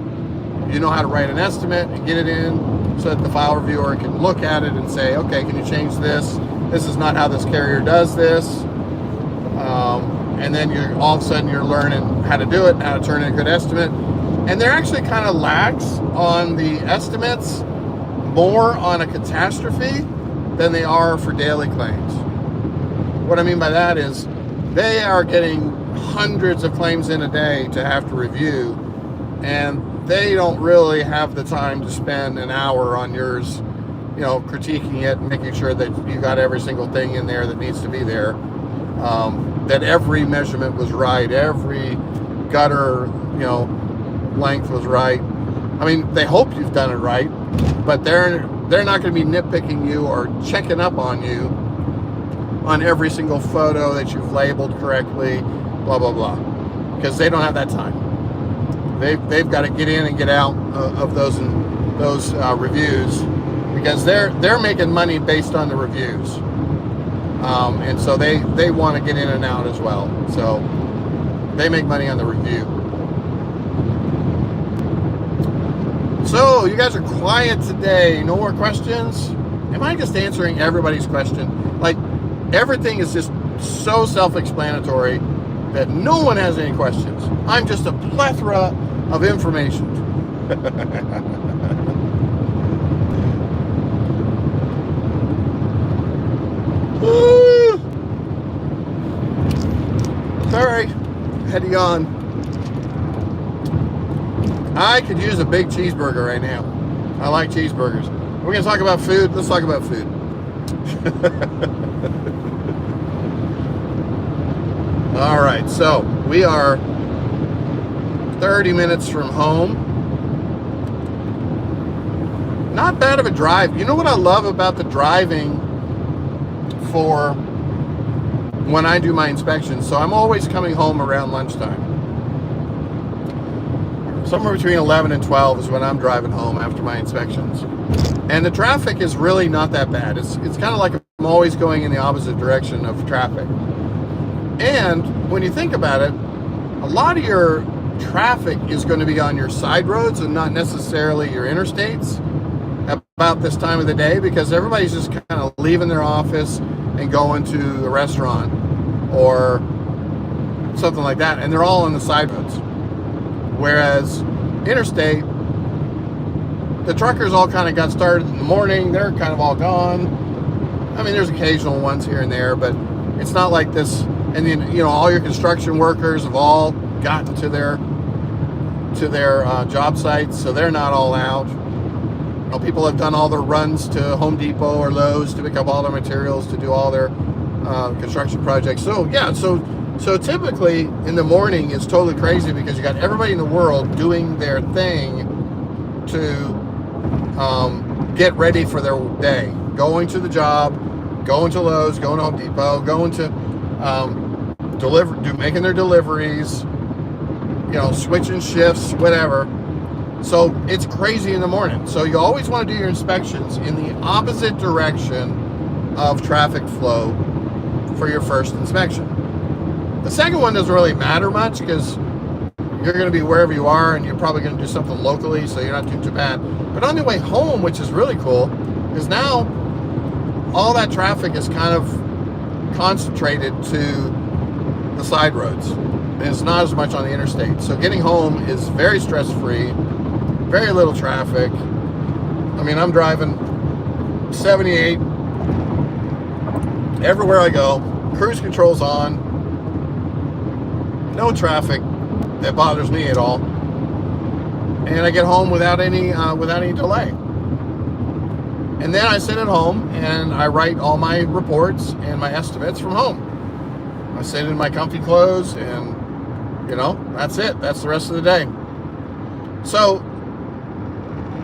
you know how to write an estimate and get it in so that the file reviewer can look at it and say, okay, can you change this? This is not how this carrier does this. And then all of a sudden you're learning how to do it, how to turn in a good estimate. And they're actually kind of lax on the estimates, more on a catastrophe than they are for daily claims. What I mean by that is they are getting hundreds of claims in a day to have to review, and they don't really have the time to spend an hour on yours, critiquing it and making sure that you got every single thing in there that needs to be there, that every measurement was right, every gutter, length was right. I mean, they hope you've done it right, but they're not going to be nitpicking you or checking up on you on every single photo that you've labeled correctly, blah, blah, blah, because they don't have that time. They've got to get in and get out of those reviews, because they're making money based on the reviews, and so they want to get in and out as well. So they make money on the review. So you guys are quiet today. No more questions? Am I just answering everybody's question? Like, everything is just so self-explanatory that no one has any questions. I'm just a plethora of information. Sorry, had to yawn. I could use a big cheeseburger right now. I like cheeseburgers. We're going to talk about food. Let's talk about food. All right, so we are 30 minutes from home. Not bad of a drive. You know what I love about the driving for when I do my inspections. So I'm always coming home around lunchtime. Somewhere between 11 and 12 is when I'm driving home after my inspections. And the traffic is really not that bad. It's kind of like I'm always going in the opposite direction of traffic. And when you think about it, a lot of your traffic is going to be on your side roads and not necessarily your interstates about this time of the day, because everybody's just kind of leaving their office and going to a restaurant or something like that, and they're all on the side roads. Whereas interstate, the truckers all kind of got started in the morning. They're kind of all gone. I mean, there's occasional ones here and there, but it's not like this. And then, you know, all your construction workers have all gotten to their job sites, so they're not all out. You know, people have done all their runs to Home Depot or Lowe's to pick up all their materials to do all their construction projects. So yeah, so typically in the morning it's totally crazy because you got everybody in the world doing their thing to get ready for their day, going to the job, going to Lowe's, going to Home Depot, going to making their deliveries, you know, switching shifts, whatever. So it's crazy in the morning. So you always want to do your inspections in the opposite direction of traffic flow for your first inspection. The second one doesn't really matter much because you're going to be wherever you are and you're probably going to do something locally, so you're not doing too bad. But on the way home, which is really cool, is now all that traffic is kind of concentrated to the side roads. And it's not as much on the interstate. So getting home is very stress-free, very little traffic. I mean, I'm driving 78 everywhere I go. Cruise control's on. No traffic that bothers me at all. And I get home without any delay. And then I sit at home and I write all my reports and my estimates from home. I sit in my comfy clothes and, you know, that's it. That's the rest of the day. So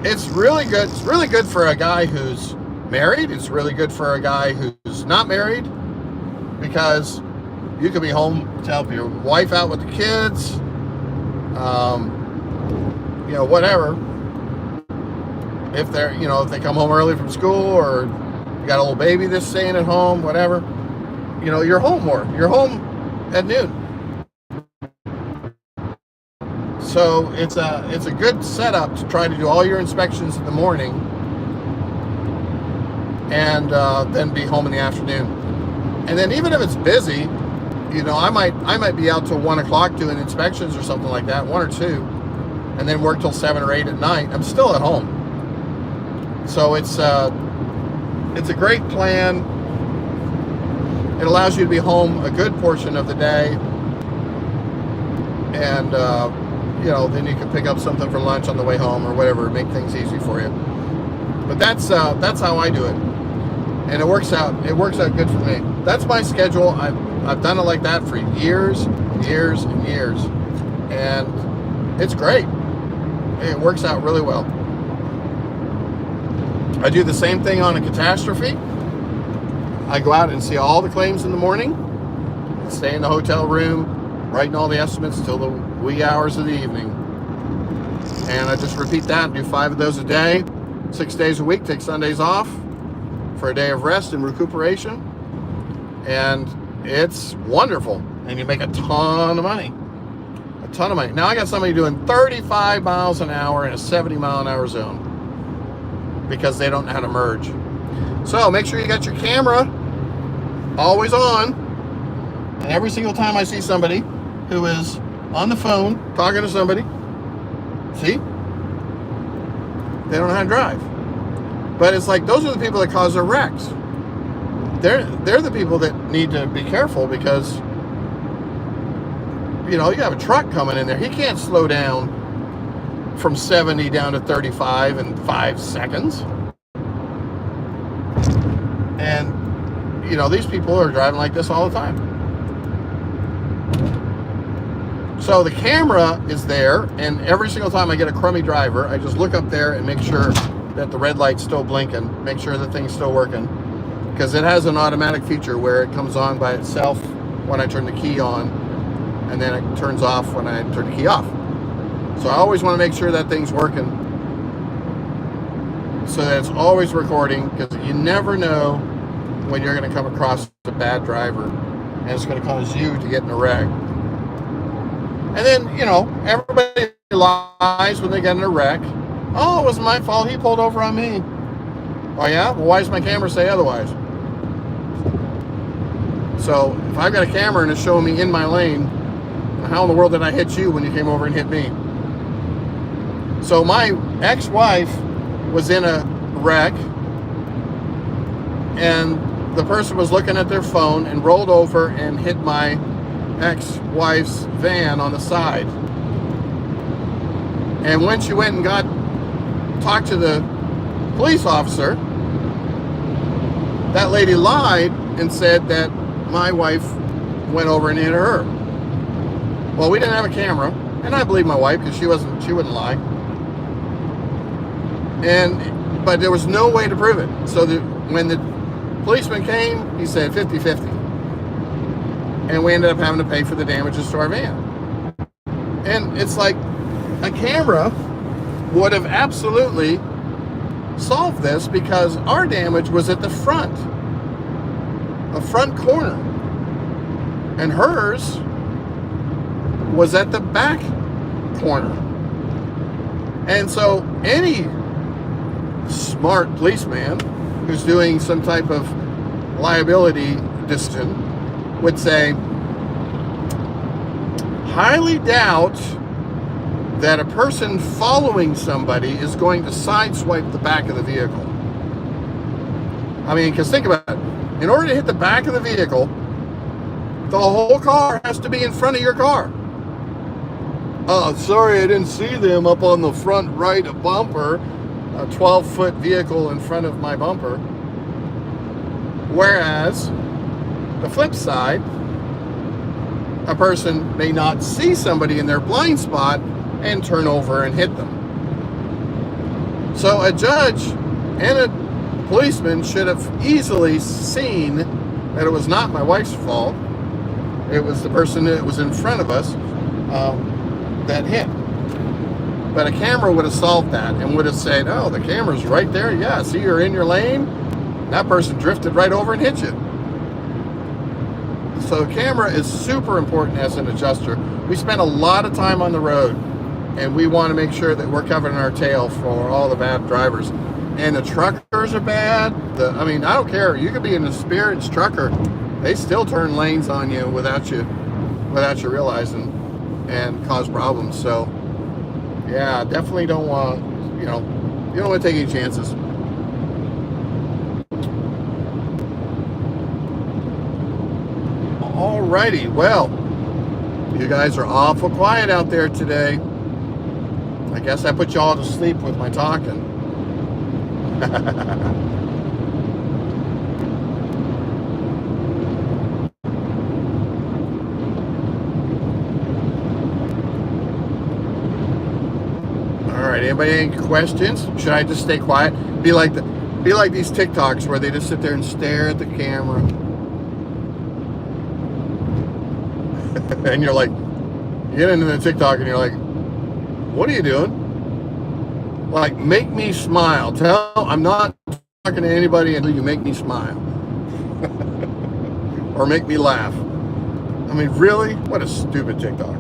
it's really good. It's really good for a guy who's married. It's really good for a guy who's not married, because you could be home to help your wife out with the kids, you know, whatever. If they're, you know, if they come home early from school, or you got a little baby that's staying at home, whatever, you know, you're home more. You're home at noon. So it's a good setup to try to do all your inspections in the morning and then be home in the afternoon. And then even if it's busy, you know, I might be out till 1 o'clock doing inspections or something like that, 1 or 2, and then work till 7 or 8 at night. I'm still at home. So it's a great plan. It allows you to be home a good portion of the day, and you know, then you can pick up something for lunch on the way home or whatever, make things easy for you. But that's how I do it, and it works out good for me. That's my schedule. I've done it like that for years and years, and it's great. It works out really well. I do the same thing on a catastrophe. I go out and see all the claims in the morning, stay in the hotel room, writing all the estimates till the wee hours of the evening. And I just repeat that, do 5 of those a day, 6 days a week, take Sundays off for a day of rest and recuperation. And it's wonderful. And you make a ton of money. A ton of money. Now I got somebody doing 35 miles an hour in a 70 mile an hour zone because they don't know how to merge. So make sure you got your camera always on. And every single time I see somebody who is on the phone talking to somebody, see, they don't know how to drive. But it's like, those are the people that cause their wrecks. They're the people that need to be careful, because, you know, you have a truck coming in there. He can't slow down from 70 down to 35 in 5 seconds. And, you know, these people are driving like this all the time. So the camera is there, and every single time I get a crummy driver, I just look up there and make sure that the red light's still blinking, make sure the thing's still working. because it has an automatic feature where it comes on by itself when I turn the key on, and then it turns off when I turn the key off. So I always want to make sure that thing's working, so that it's always recording, because you never know when you're going to come across a bad driver and it's going to cause you to get in a wreck. And then, you know, everybody lies when they get in a wreck. Oh, it wasn't my fault, he pulled over on me. Oh yeah? Well, why does my camera say otherwise? So if I've got a camera and it's showing me in my lane, how in the world did I hit you when you came over and hit me? So my ex-wife was in a wreck, and the person was looking at their phone and rolled over and hit my ex-wife's van on the side. And when she went and talked to the police officer, that lady lied and said that my wife went over and hit her. Well, we didn't have a camera, and I believe my wife, because she wouldn't lie. But there was no way to prove it. So when the policeman came, he said 50-50. And we ended up having to pay for the damages to our van. And it's like, a camera would have absolutely solved this, because our damage was at the front corner, and hers was at the back corner. And so any smart policeman who's doing some type of liability decision would say, highly doubt that a person following somebody is going to sideswipe the back of the vehicle. I mean, because think about it. In order to hit the back of the vehicle, the whole car has to be in front of your car. Oh, sorry, I didn't see them up on the front right bumper, a 12-foot vehicle in front of my bumper. Whereas, the flip side, a person may not see somebody in their blind spot and turn over and hit them. So a judge and a policeman should have easily seen that it was not my wife's fault. It was the person that was in front of us that hit. But a camera would have solved that and would have said, oh, the camera's right there. Yeah, see, you're in your lane. That person drifted right over and hit you. So camera is super important as an adjuster. We spend a lot of time on the road, and we want to make sure that we're covering our tail for all the bad drivers. And the truckers are bad. I mean, I don't care. You could be an experienced trucker. They still turn lanes on you without you realizing, and cause problems. So, yeah, definitely don't want, you don't want to take any chances. Alrighty, well, you guys are awful quiet out there today. I guess I put you all to sleep with my talking. Alright, anybody any questions? Should I just stay quiet? Be like these TikToks where they just sit there and stare at the camera. And you're like, you get into the TikTok and you're like, what are you doing? Like, make me smile. I'm not talking to anybody until you make me smile. Or make me laugh. I mean, really? What a stupid TikTok.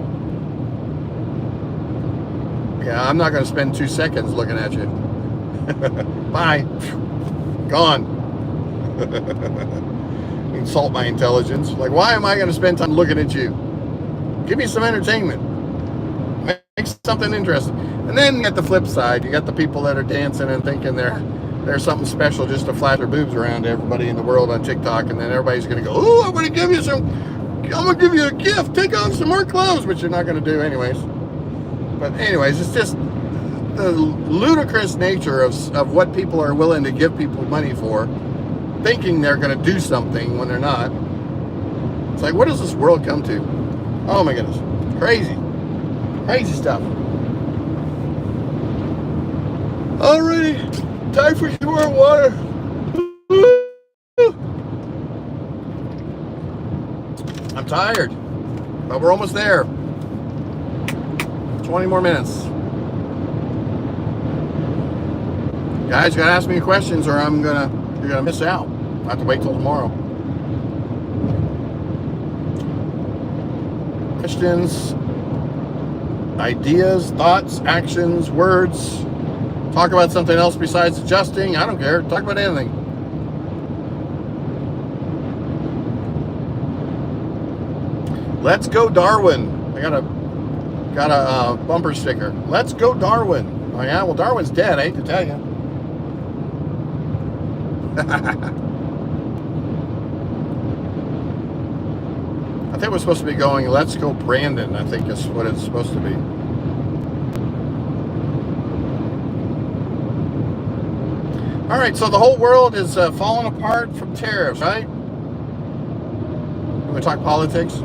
Yeah, I'm not going to spend 2 seconds looking at you. Bye. Gone. Insult my intelligence. Like, why am I going to spend time looking at you? Give me some entertainment. Make something interesting. And then at the flip side, you got the people that are dancing and thinking they're something special just to flat their boobs around to everybody in the world on TikTok, and then everybody's going to go, oh, I'm going to give you a gift. Take off some more clothes, which you're not going to do anyways. But anyways, it's just the ludicrous nature of what people are willing to give people money for, thinking they're going to do something when they're not. It's like, what does this world come to? Oh my goodness. Crazy. Crazy stuff. Alrighty. Time for some more water. tired, but we're almost there. 20 more minutes. Guys, you gotta ask me questions or you're gonna miss out. I have to wait till tomorrow. Questions, ideas, thoughts, actions, words. Talk about something else besides adjusting. I don't care. Talk about anything. Let's go Darwin. I got a bumper sticker. Let's go Darwin. Oh yeah, well Darwin's dead, I hate to tell you. I think we're supposed to be going, let's go Brandon, I think is what it's supposed to be. All right, so the whole world is falling apart from tariffs, right? You want to talk politics?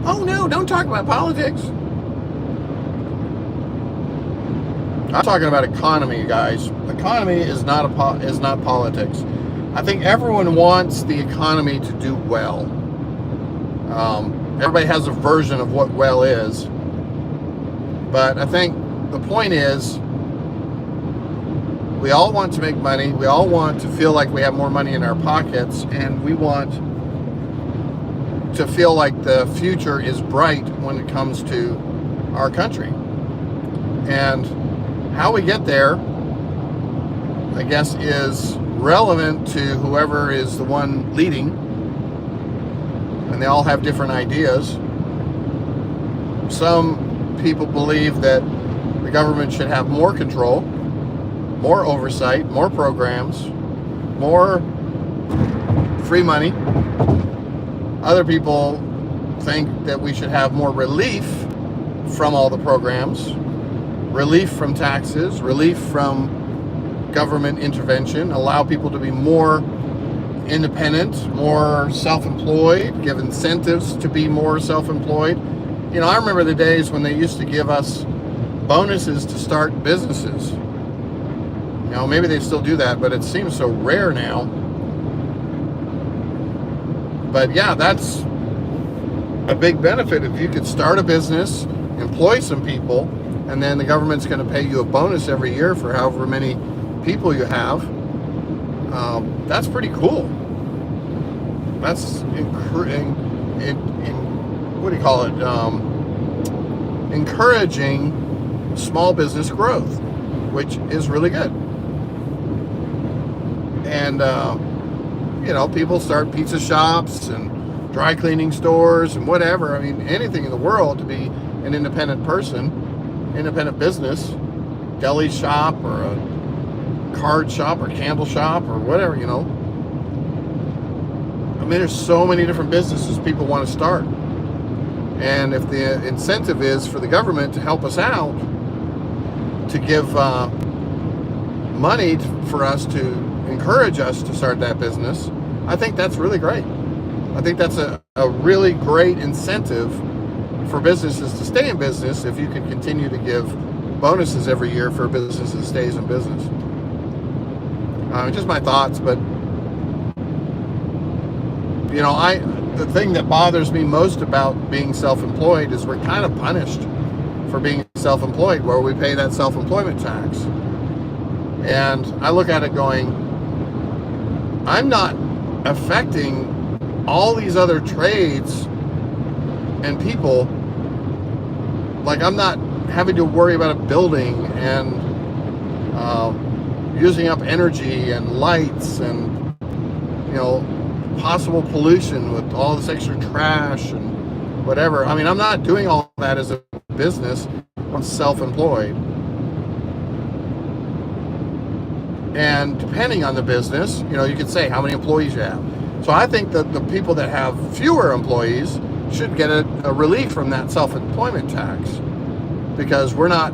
Oh no, don't talk about politics. I'm talking about economy, guys. Economy is not politics. I think everyone wants the economy to do well. Everybody has a version of what well is, but I think the point is we all want to make money. We all want to feel like we have more money in our pockets, and we want to feel like the future is bright when it comes to our country. And how we get there, I guess, is relevant to whoever is the one leading, and they all have different ideas. Some people believe that the government should have more control, more oversight, more programs, more free money. Other people think that we should have more relief from all the programs, relief from taxes, relief from government intervention, allow people to be more independent, more self-employed, give incentives to be more self-employed. You know, I remember the days when they used to give us bonuses to start businesses. You know, maybe they still do that, but it seems so rare now. But yeah, that's a big benefit. If you could start a business, employ some people, and then the government's going to pay you a bonus every year for however many people you have, that's pretty cool. That's what do you call it? Encouraging small business growth, which is really good. And you know, people start pizza shops and dry cleaning stores and whatever. I mean, anything in the world to be an independent person, independent business, deli shop or a card shop or candle shop or whatever, you know. I mean, there's so many different businesses people want to start. And if the incentive is for the government to help us out, to give money for us to encourage us to start that business, I think that's really great. I think that's a really great incentive for businesses to stay in business if you can continue to give bonuses every year for a business that stays in business. Just my thoughts, but you know, the thing that bothers me most about being self-employed is we're kind of punished for being self-employed, where we pay that self-employment tax. And I look at it going, I'm not affecting all these other trades and people. Like, I'm not having to worry about a building and using up energy and lights and, you know, possible pollution with all this extra trash and whatever. I mean, I'm not doing all that as a business. I'm self-employed. And depending on the business, you know, you could say how many employees you have. So I think that the people that have fewer employees should get a relief from that self-employment tax, because we're not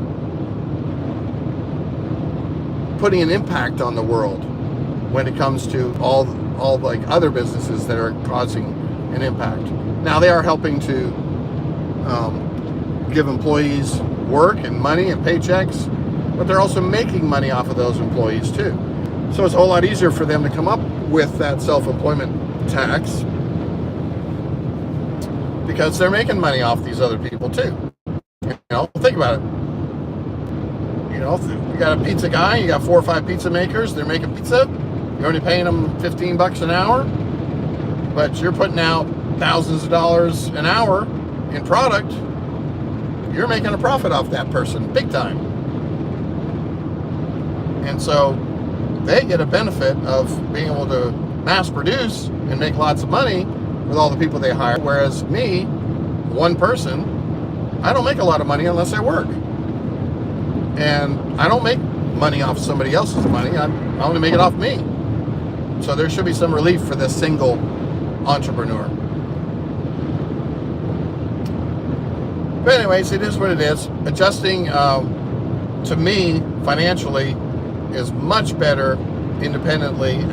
putting an impact on the world when it comes to all like other businesses that are causing an impact. Now they are helping to give employees work and money and paychecks, but they're also making money off of those employees too. So it's a whole lot easier for them to come up with that self-employment tax because they're making money off these other people too. You know, think about it. You know, you got a pizza guy, you got 4 or 5 pizza makers, they're making pizza. You're only paying them $15 an hour, but you're putting out thousands of dollars an hour in product. You're making a profit off that person, big time. And so they get a benefit of being able to mass produce and make lots of money with all the people they hire. Whereas me, one person, I don't make a lot of money unless I work. And I don't make money off somebody else's money. I want to make it off me. So there should be some relief for this single entrepreneur. But anyways, it is what it is. Adjusting to me financially is much better independently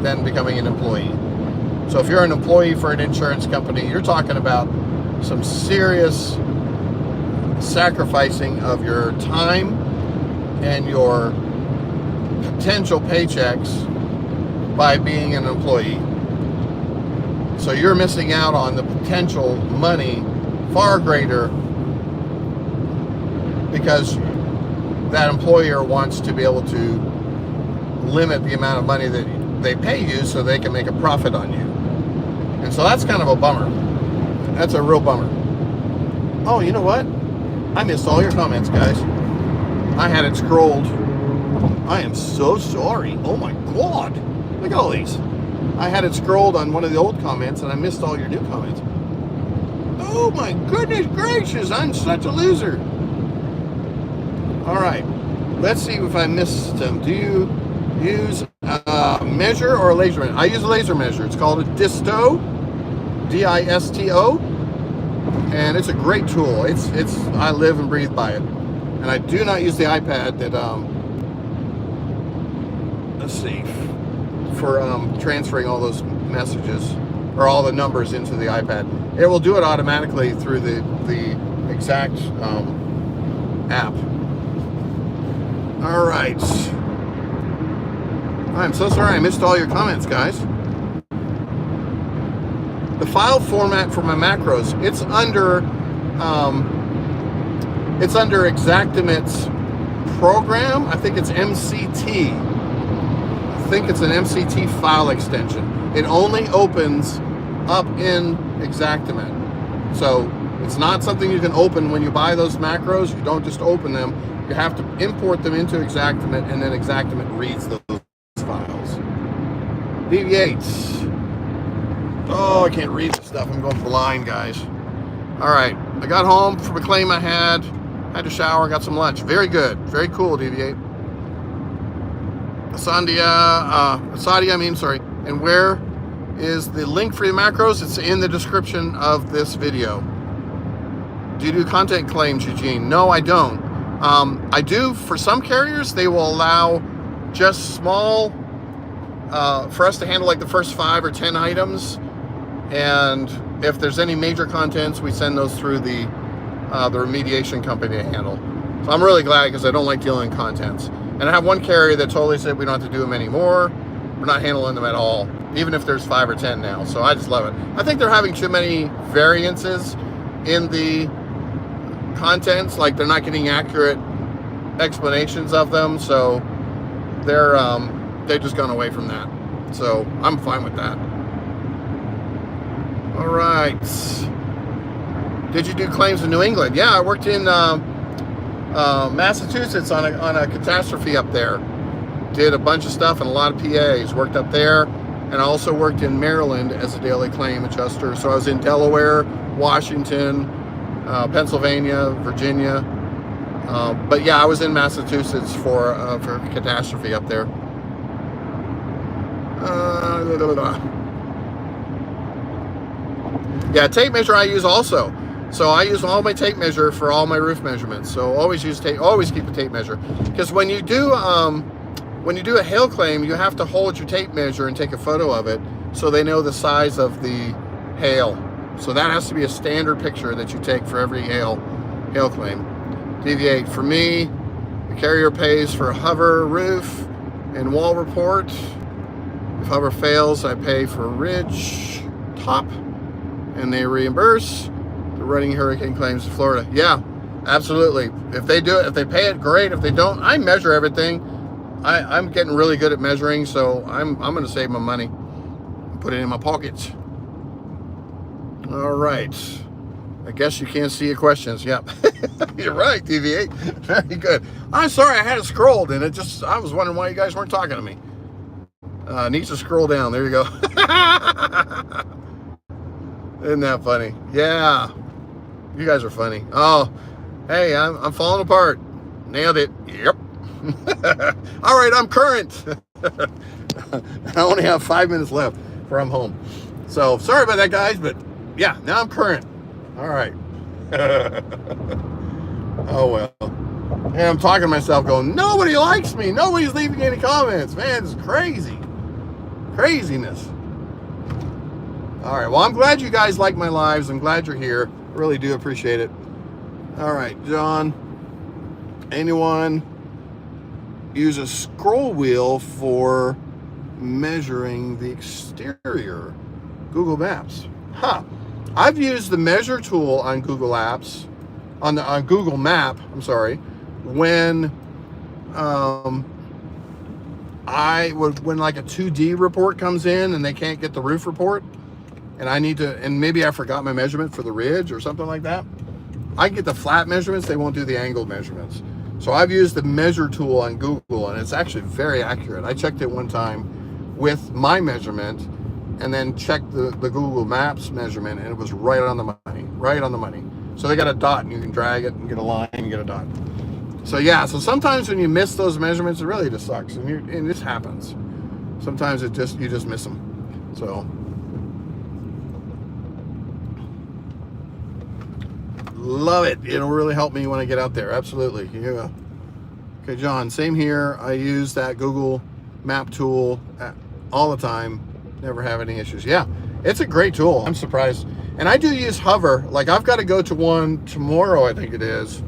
than becoming an employee. So if you're an employee for an insurance company, you're talking about some serious sacrificing of your time and your potential paychecks by being an employee. So you're missing out on the potential money far greater because that employer wants to be able to limit the amount of money that they pay you so they can make a profit on you. And so that's kind of a bummer. That's a real bummer. Oh, you know what? I missed all your comments, guys. I had it scrolled. I am so sorry. Oh my God. Look at all these. I had it scrolled on one of the old comments and I missed all your new comments. Oh my goodness gracious, I'm such a loser. All right, let's see if I missed them. Do you use a measure or a laser measure? I use a laser measure. It's called a Disto, D-I-S-T-O, and it's a great tool. It's I live and breathe by it. And I do not use the iPad that, let's see, for transferring all those messages or all the numbers into the iPad. It will do it automatically through the Xact app. All right. I'm so sorry I missed all your comments, guys. The file format for my macros, it's under Xactimate's program. I think it's MCT. I think it's an MCT file extension. It only opens up in Xactimate. So it's not something you can open when you buy those macros. You don't just open them. You have to import them into Xactimate, and then Xactimate reads those files. Deviates. Oh, I can't read this stuff. I'm going blind, guys. All right. I got home from a claim I had to shower, got some lunch. Very good. Very cool, Deviate. Sadia, and where is the link for your macros? It's in the description of this video. Do you do content claims, Eugene? No, I don't. I do for some carriers. They will allow just small, for us to handle like the first 5 or 10 items. And if there's any major contents, we send those through the remediation company to handle. So I'm really glad because I don't like dealing in contents. And I have one carrier that totally said we don't have to do them anymore. We're not handling them at all, even if there's 5 or 10 now. So I just love it. I think they're having too many variances in the contents. Like they're not getting accurate explanations of them. So they've just gone away from that. So I'm fine with that. All right. Did you do claims in New England? Yeah, I worked in Massachusetts on a catastrophe up there. Did a bunch of stuff and a lot of PAs. Worked up there, and I also worked in Maryland as a daily claim adjuster. So I was in Delaware, Washington, Pennsylvania, Virginia. But yeah, I was in Massachusetts for catastrophe up there. Yeah, tape measure I use also. So I use all my tape measure for all my roof measurements. So always use tape. Always keep a tape measure, because when you do a hail claim, you have to hold your tape measure and take a photo of it so they know the size of the hail. So that has to be a standard picture that you take for every hail claim. Deviate. For me, the carrier pays for hover, roof, and wall report. If hover fails, I pay for ridge, top, and they reimburse the running hurricane claims to Florida. Yeah, absolutely. If they do it, if they pay it, great. If they don't, I measure everything. I'm getting really good at measuring, so I'm going to save my money and put it in my pockets. All right. I guess you can't see your questions. Yep. You're right, TV8. Very good. I'm sorry I had it scrolled, and I was wondering why you guys weren't talking to me. Needs to scroll down. There you go. Isn't that funny? Yeah. You guys are funny. Oh, hey, I'm falling apart. Nailed it. Yep. All right, I'm current. I only have 5 minutes left before I'm home. So sorry about that, guys, but yeah, now I'm current. All right. Oh, well. And I'm talking to myself going, nobody likes me. Nobody's leaving any comments. Man, it's crazy. Craziness. All right. Well, I'm glad you guys like my lives. I'm glad you're here. I really do appreciate it. All right, John. Anyone use a scroll wheel for measuring the exterior? Google Maps. Huh. I've used the measure tool on Google Apps, on Google Map, I'm sorry, when when like a 2D report comes in and they can't get the roof report, and I need to, and maybe I forgot my measurement for the ridge or something like that. I get the flat measurements, they won't do the angled measurements. So I've used the measure tool on Google, and it's actually very accurate. I checked it one time with my measurement and then checked the Google Maps measurement, and it was right on the money, right on the money. So they got a dot, and you can drag it and get a line and get a dot. So yeah, so sometimes when you miss those measurements, it really just sucks, and this happens. Sometimes you just miss them. So love it. It'll really help me when I get out there. Absolutely. Yeah. Okay, John, same here. I use that Google Map tool all the time. Never have any issues. Yeah, it's a great tool. I'm surprised. And I do use Hover. Like, I've got to go to one tomorrow, I think it is.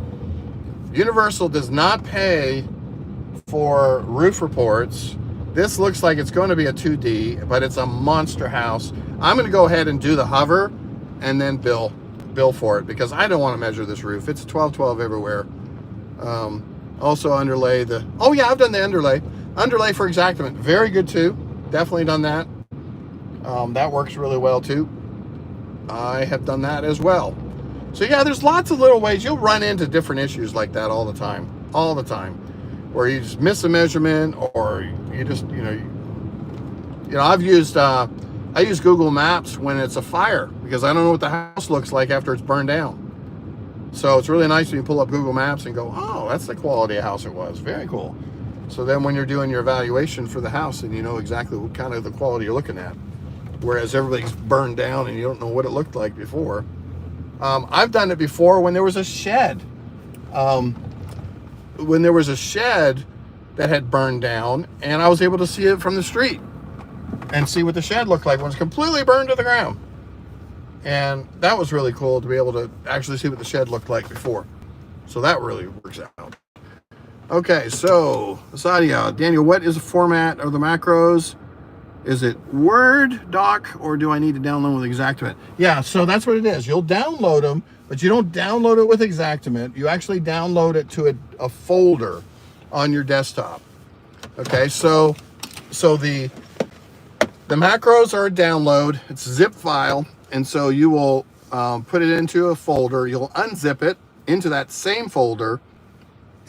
Universal does not pay for roof reports. This looks like it's going to be a 2D, but it's a monster house. I'm going to go ahead and do the Hover and then bill for it, because I don't want to measure this roof. It's 1212 everywhere. Also underlay oh yeah, I've done the underlay for Xactimate. Very good too. Definitely done that. That works really well too. I have done that as well. So yeah, there's lots of little ways. You'll run into different issues like that all the time, where you just miss a measurement, or you just, I've used, I use Google Maps when it's a fire, because I don't know what the house looks like after it's burned down. So it's really nice when you pull up Google Maps and go, oh, that's the quality of house it was. Very cool. So then when you're doing your evaluation for the house, and you know exactly what kind of the quality you're looking at, whereas everything's burned down and you don't know what it looked like before. I've done it before when there was a shed. When there was a shed that had burned down, and I was able to see it from the street and see what the shed looked like when it was completely burned to the ground. And that was really cool to be able to actually see what the shed looked like before. So that really works out. Okay, so Sadia, Daniel, what is the format of the macros? Is it Word doc, or do I need to download with Xactimate? Yeah, so that's what it is. You'll download them, but you don't download it with Xactimate. You actually download it to a folder on your desktop. Okay, so the macros are a download. It's a zip file, and so you will put it into a folder. You'll unzip it into that same folder,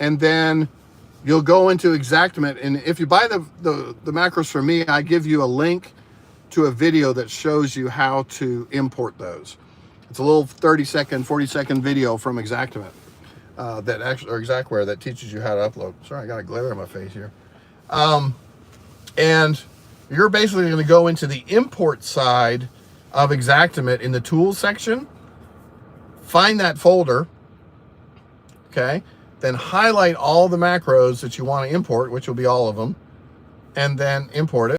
and then you'll go into Xactimate, and if you buy the macros from me, I give you a link to a video that shows you how to import those. It's a little 30-second, 40-second video from Xactimate, or Xactware, that teaches you how to upload. Sorry, I got a glare on my face here. And you're basically going to go into the import side of Xactimate in the tools section, find that folder, okay? Then highlight all the macros that you want to import, which will be all of them, and then import it.